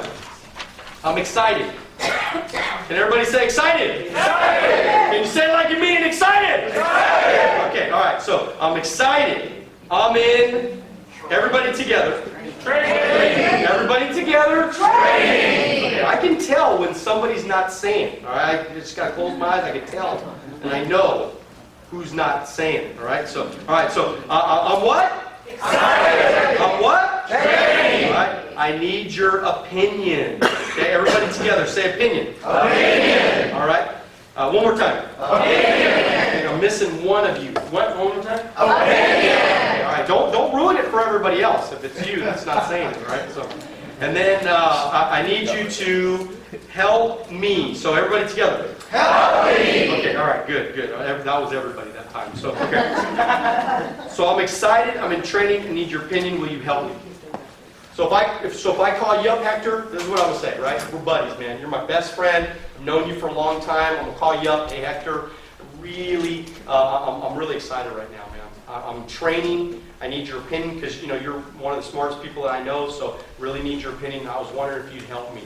I'm excited. Can everybody say excited? Excited! Can you say it like you mean it? Excited! Excited! Okay, all right, so I'm excited. I'm in. Everybody together. Training! Everybody together. Training! Okay, I can tell when somebody's not saying. All right, I just got to close my eyes. I can tell, and I know who's not saying. All right, so I'm what? Excited! I'm what? Training! All right. I need your opinion. Okay, everybody together, say opinion. Opinion. All right. One more time. Opinion. Okay, I'm missing one of you. What? One more time. Opinion. Okay, all right. Don't ruin it for everybody else. If it's you that's not saying it, right? So, and then I need you to help me. So everybody together. Help me. Okay. All right. Good. That was everybody that time. So okay. So I'm excited. I'm in training. I need your opinion. Will you help me? So if I call you up, Hector, this is what I'm going to say, right? We're buddies, man. You're my best friend. I've known you for a long time. I'm going to call you up. Hey, Hector, really, I'm really excited right now, man. I'm training. I need your opinion because, you know, you're one of the smartest people that I know, so really need your opinion. I was wondering if you'd help me.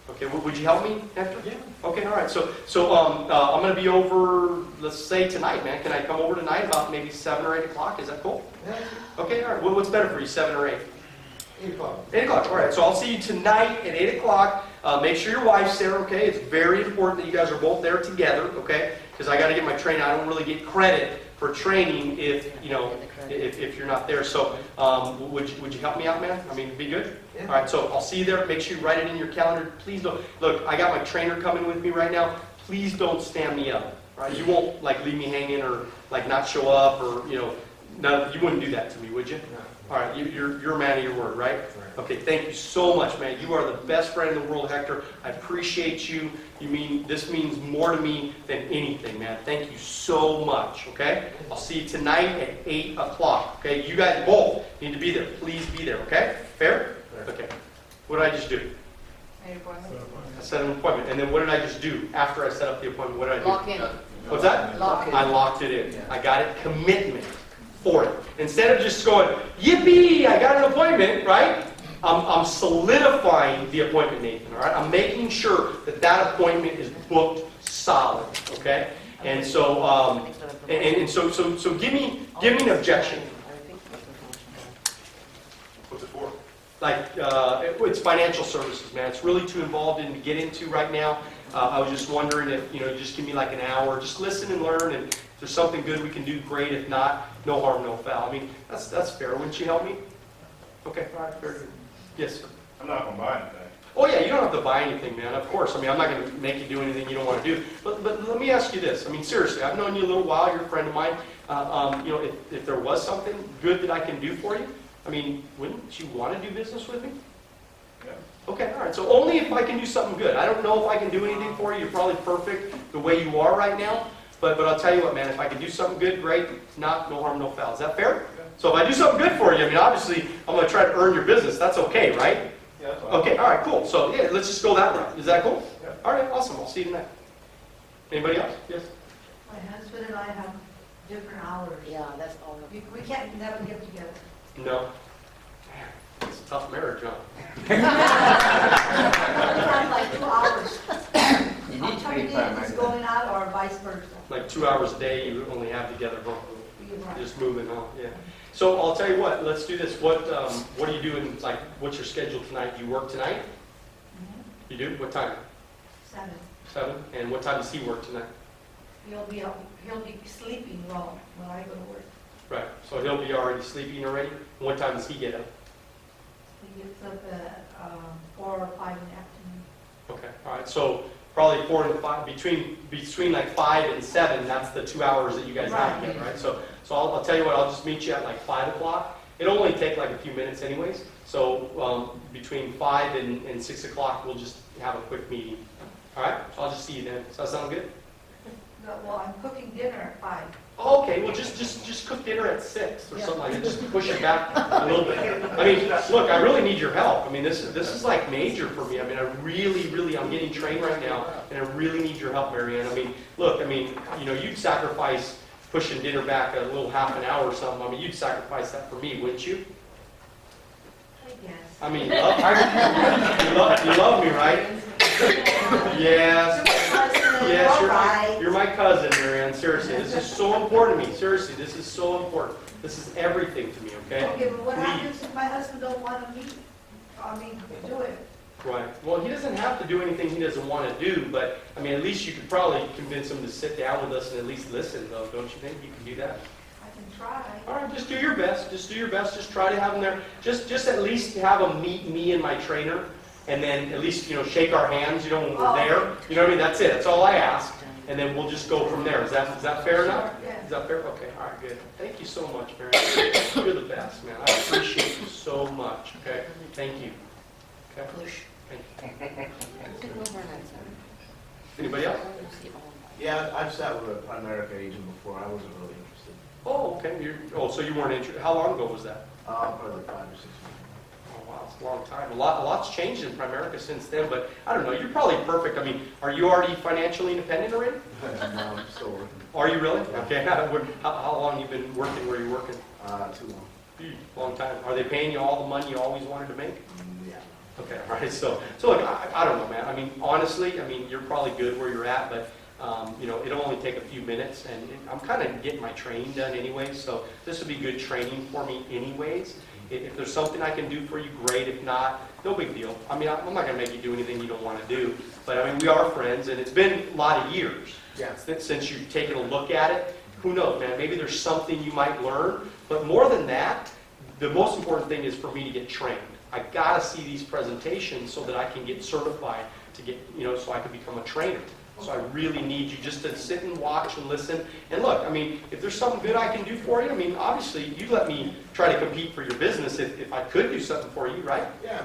Okay, would you help me, Hector? Yeah. Okay, all right. So I'm going to be over, let's say tonight, man. Can I come over tonight about maybe 7 or 8 o'clock? Is that cool? Yeah. Okay, all right. What's better for you, 7 or 8? 8 o'clock. 8 o'clock, all right. So I'll see you tonight at 8 o'clock. Make sure your wife's there, okay? It's very important that you guys are both there together, okay? Because I got to get my training. I don't really get credit for training if, you know, if you're not there. So would you help me out, man? I mean, be good? Yeah. All right, so I'll see you there. Make sure you write it in your calendar. Please don't. Look, I got my trainer coming with me right now. Please don't stand me up, right? You won't, like, leave me hanging or, like, not show up or, you know, no, you wouldn't do that to me, would you? No. All right, you're a man of your word, right? Okay, thank you so much, man. You are the best friend in the world, Hector. I appreciate you. This means more to me than anything, man. Thank you so much, okay? I'll see you tonight at 8 o'clock, okay? You guys both need to be there. Please be there, okay? Fair? Okay. What did I just do? Made an appointment. I set an appointment. And then what did I just do after I set up the appointment? What did I do? Lock in. What's that? Lock in. I locked it in. I got it. Commitment for it. Instead of just going, yippee, I got an appointment, right? I'm solidifying the appointment, Nathan, all right? I'm making sure that appointment is booked solid, okay? And so, so give me an objection. What's it for? Like, it's financial services, man. It's really too involved in to get into right now. I was just wondering if, you know, just give me like an hour. Just listen and learn, and if there's something good we can do, great. If not, no harm, no foul. I mean, that's fair. Wouldn't you help me? Okay, all right, very good. Yes, sir. I'm not gonna buy anything. Oh yeah, you don't have to buy anything, man. Of course. I mean, I'm not going to make you do anything you don't want to do. But let me ask you this. I mean, seriously, I've known you a little while. You're a friend of mine. You know, if there was something good that I can do for you, I mean, wouldn't you want to do business with me? Yeah. Okay, all right. So only if I can do something good. I don't know if I can do anything for you. You're probably perfect the way you are right now. But I'll tell you what, man. If I can do something good, great. If not, no harm, no foul. Is that fair? So if I do something good for you, I mean, obviously, I'm going to try to earn your business. That's okay, right? Yeah, that's fine. Okay, all right, cool. So, yeah, let's just go that route. Is that cool? Yeah. All right, awesome. I'll see you tonight. Anybody else? Yes? My husband and I have different hours. Yeah, that's all. We can't never get together. No. Man, it's tough marriage, huh? Sometimes like 2 hours. You need to Coming be in, he's paramedic. going out, or vice versa. Like 2 hours a day you only have together, huh? You're right. Just moving on, yeah. So I'll tell you what, let's do this. What are you doing, like, what's your schedule tonight? Do you work tonight? Mhm. You do? What time? 7. 7? And what time does he work tonight? He'll be sleeping well when I go to work. Right, so he'll be already sleeping already? And what time does he get up? He gets up at 4 or 5 in the afternoon. Okay, all right, so probably 4 and 5, between like 5 and 7, that's the 2 hours that you guys have together, right? So I'll tell you what, I'll just meet you at like 5 o'clock. It'll only take like a few minutes anyways, so between 5 and 6 o'clock, we'll just have a quick meeting. All right, so I'll just see you then. Does that sound good? No, well, I'm cooking dinner at 5. Oh, okay, well, just cook dinner at 6 or something like that. Just push it back a little bit. I mean, look, I really need your help. I mean, this is like major for me. I mean, I'm getting trained right now, and I really need your help, Marianne. I mean, look, I mean, you know, you'd sacrifice pushing dinner back a little half an hour or something. I mean, you'd sacrifice that for me, wouldn't you? I guess. I mean, you love me, right? Yes. Yes, you're my cousin, Marianne. Seriously, this is so important to me. Seriously, this is so important. This is everything to me, okay? Okay, but what Please. happens if my husband don't want to meet? Do it. Right. Well, he doesn't have to do anything he doesn't want to do, but, I mean, at least you could probably convince him to sit down with us and at least listen, though, don't you think? You can do that? I can try. All right, just do your best. Just do your best. Just try to have him there. Just at least have him meet me and my trainer, and then at least, you know, shake our hands, you know, when we're there. You know what I mean? That's it. That's all I ask. And then we'll just go from there. Is that fair enough? Yeah. Is that fair? Okay. All right, good. Thank you so much, Mary. You're the best, man. I appreciate you so much, okay? Thank you. Okay? Thank you. Anybody else? Yeah, I've sat with a Primerica agent before. I wasn't really interested. Oh, okay. So you weren't interested. How long ago was that? Probably 5 or 6 years. Oh, wow, it's a long time. A lot's changed in Primerica since then, but I don't know. You're probably perfect. I mean, are you already financially independent already? No, I'm still working. Are you really? Okay. How long you been working where you're working? Too long. Long time. Are they paying you all the money you always wanted to make? Yeah. Okay, all right. So look, I don't know, man. I mean, honestly, I mean, you're probably good where you're at, but you know, it'll only take a few minutes, and I'm kind of getting my training done anyway, so this would be good training for me anyways. If there's something I can do for you, great. If not, no big deal. I mean, I'm not going to make you do anything you don't want to do, but I mean, we are friends, and it's been a lot of years since you've taken a look at it. Who knows, man? Maybe there's something you might learn, but more than that, the most important thing is for me to get trained. I got to see these presentations so that I can get certified to get, you know, so I can become a trainer. So I really need you just to sit and watch and listen. And look, I mean, if there's something good I can do for you, I mean, obviously, you let me try to compete for your business if I could do something for you, right? Yeah,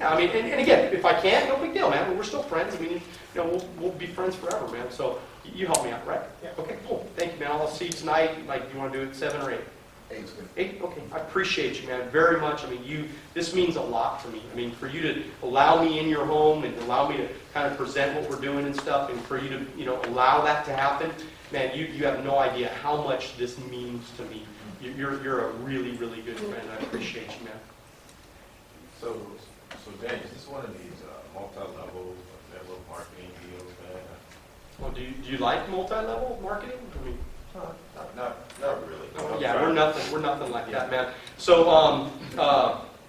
I mean, I mean, and again, if I can't, no big deal, man. But we're still friends. I mean, you know, we'll be friends forever, man. So you help me out, right? Yeah. Okay, cool. Thank you, man. I'll see you tonight. Like, you want to do it 7 or 8? 8's good. 8? Okay. I appreciate you, man, very much. I mean, this means a lot to me. I mean, for you to allow me in your home and allow me to kind of present what we're doing and stuff, and for you to, you know, allow that to happen, man, you have no idea how much this means to me. You're a really, really good friend. I appreciate you, man. So James, this is one of these multi-level network marketing deals, man. Well, do you like multi-level marketing? I mean, Not really. yeah, we're nothing like that, man. So,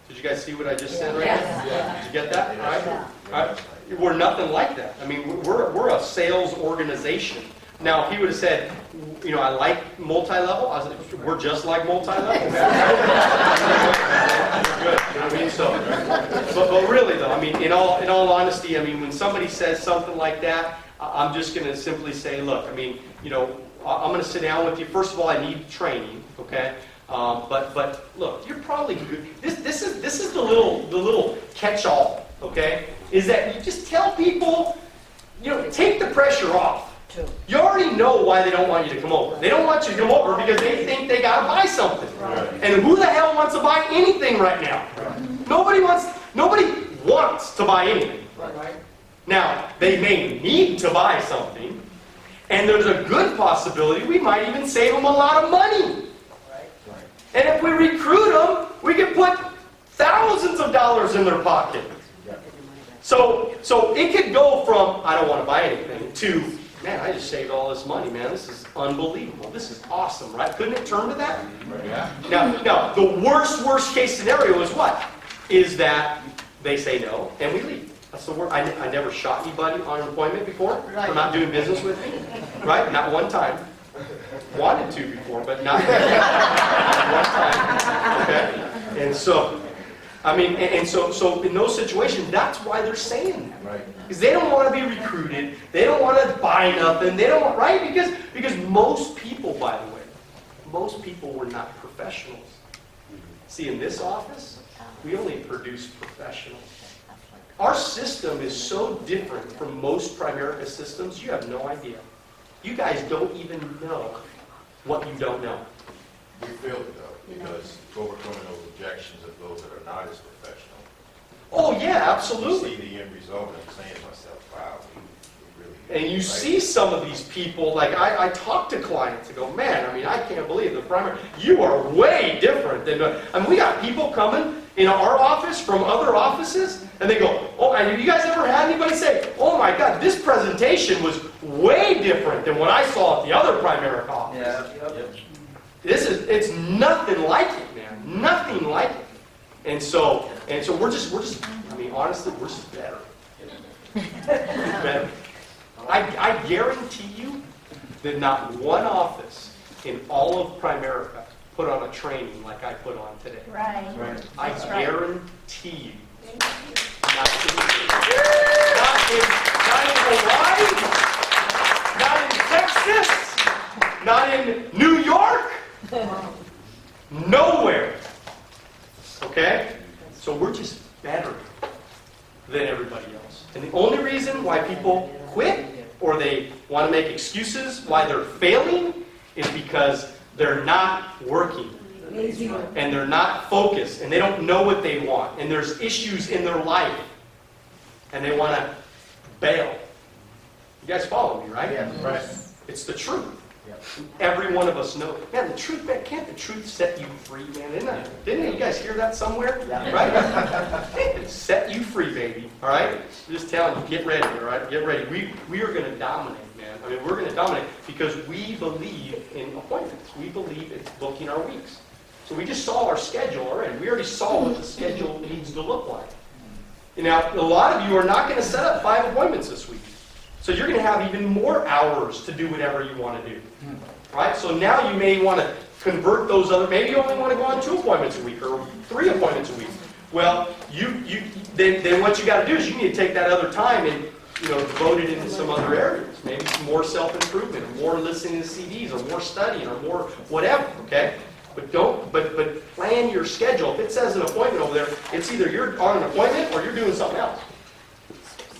did you guys see what I just said right there? Yeah. Did you get that? All right. We're nothing like that. I mean, we're a sales organization. Now, if he would have said, you know, I like multi-level, I was like, we're just like multi-level. Good. I mean, so, but really though, I mean, in all honesty, I mean, when somebody says something like that, I'm just going to simply say, look, I mean, you know, I'm going to sit down with you. First of all, I need training, okay? But look, you're probably good. This is the little catch-all, okay? Is that you just tell people, you know, take the pressure off. You already know why they don't want you to come over. They don't want you to come over because they think they got to buy something. Right. And who the hell wants to buy anything right now? Nobody wants to buy anything. Now, they may need to buy something, and there's a good possibility we might even save them a lot of money. And if we recruit them, we can put thousands of dollars in their pocket. So it could go from, I don't want to buy anything, to, man, I just saved all this money, man. This is unbelievable. This is awesome, right? Couldn't it turn to that? Yeah. Now, the worst case scenario is what? Is that they say no and we leave. That's the word. I never shot anybody on an appointment before for not doing business with me, right? Not one time. Wanted to before, but not one time. Okay? And so, I mean, and so in those situations, that's why they're saying that. Right. Because they don't want to be recruited. They don't want to buy nothing. They don't want, right? Because most people, by the way, most people were not professionals. See, in this office, we only produce professionals. Our system is so different from most Primerica systems, you have no idea. You guys don't even know what you don't know. We feel it though, because overcoming those objections of those that are not as professional. Oh yeah, You absolutely. see the end result and I'm saying to myself, wow, we really. And you see some of these people, like I talk to clients and go, man, I mean, I can't believe the primary, you are way different than, I mean, we got people coming in our office from other offices, and they go, oh, and have you guys ever had anybody say, oh my God, this presentation was way different than what I saw at the other Primerica office. Yeah. It's nothing like it, man. Nothing like it. And so we're just, I mean, honestly, we're just better. Better. I guarantee you that not one office in all of Primerica put on a training like I put on today. Right. I That's right. guarantee you. Not in Hawaii, not in Texas, not in New York, nowhere. Okay? So we're just better than everybody else. And the only reason why people quit or they want to make excuses why they're failing is because they're not working. And they're not focused, and they don't know what they want, and there's issues in their life, and they want to bail. You guys follow me, right? Yeah, right. It's the truth. Yeah. Every one of us knows. Man, the truth, man, can't the truth set you free, man? Didn't you guys hear that somewhere? Yeah. Right? It set you free, baby. All right? I'm just telling you, get ready, all right? Get ready. We are going to dominate, man. I mean, we're going to dominate because we believe in appointments. We believe it's booking our weeks. So we just saw our schedule already. We already saw what the schedule needs to look like. Now, a lot of you are not going to set up 5 appointments this week. So you're going to have even more hours to do whatever you want to do. Right? So now you may want to convert those other, maybe you only want to go on 2 appointments a week or 3 appointments a week. Well, then what you got to do is you need to take that other time and devote it into some other areas. Maybe some more self-improvement, or more listening to CDs, or more studying, or more whatever, okay? But plan your schedule. If it says an appointment over there, it's either you're on an appointment or you're doing something else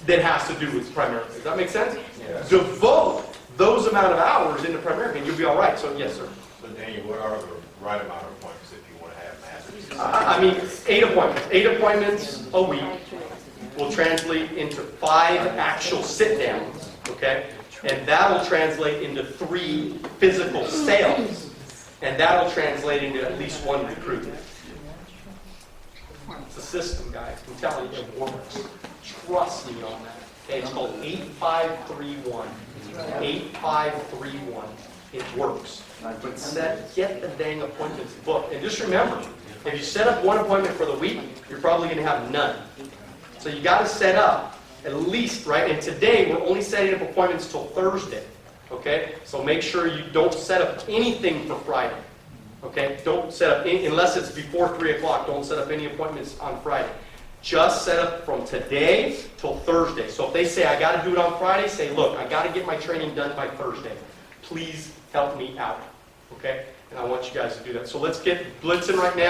that has to do with Primerica. Does that make sense? Yeah. Devote those amount of hours into Primerica and you'll be all right. So yes, sir. So Daniel, what are the right amount of appointments if you want to have masters? I mean, 8 appointments. 8 appointments a week will translate into 5 actual sit-downs, okay? And that'll translate into 3 physical sales. And that'll translate into at least 1 recruitment. It's a system, guys. I'm telling you, it works. Trust me on that. Okay, it's called 8531. 8531. It works. But get the dang appointments booked. And just remember, if you set up 1 appointment for the week, you're probably going to have none. So you got to set up at least, right? And today, we're only setting up appointments till Thursday. Okay? So make sure you don't set up anything for Friday. Okay? Don't set up, unless it's before 3 o'clock, don't set up any appointments on Friday. Just set up from today till Thursday. So if they say, I got to do it on Friday, say, look, I got to get my training done by Thursday. Please help me out. Okay? And I want you guys to do that. So let's get blitzing right now.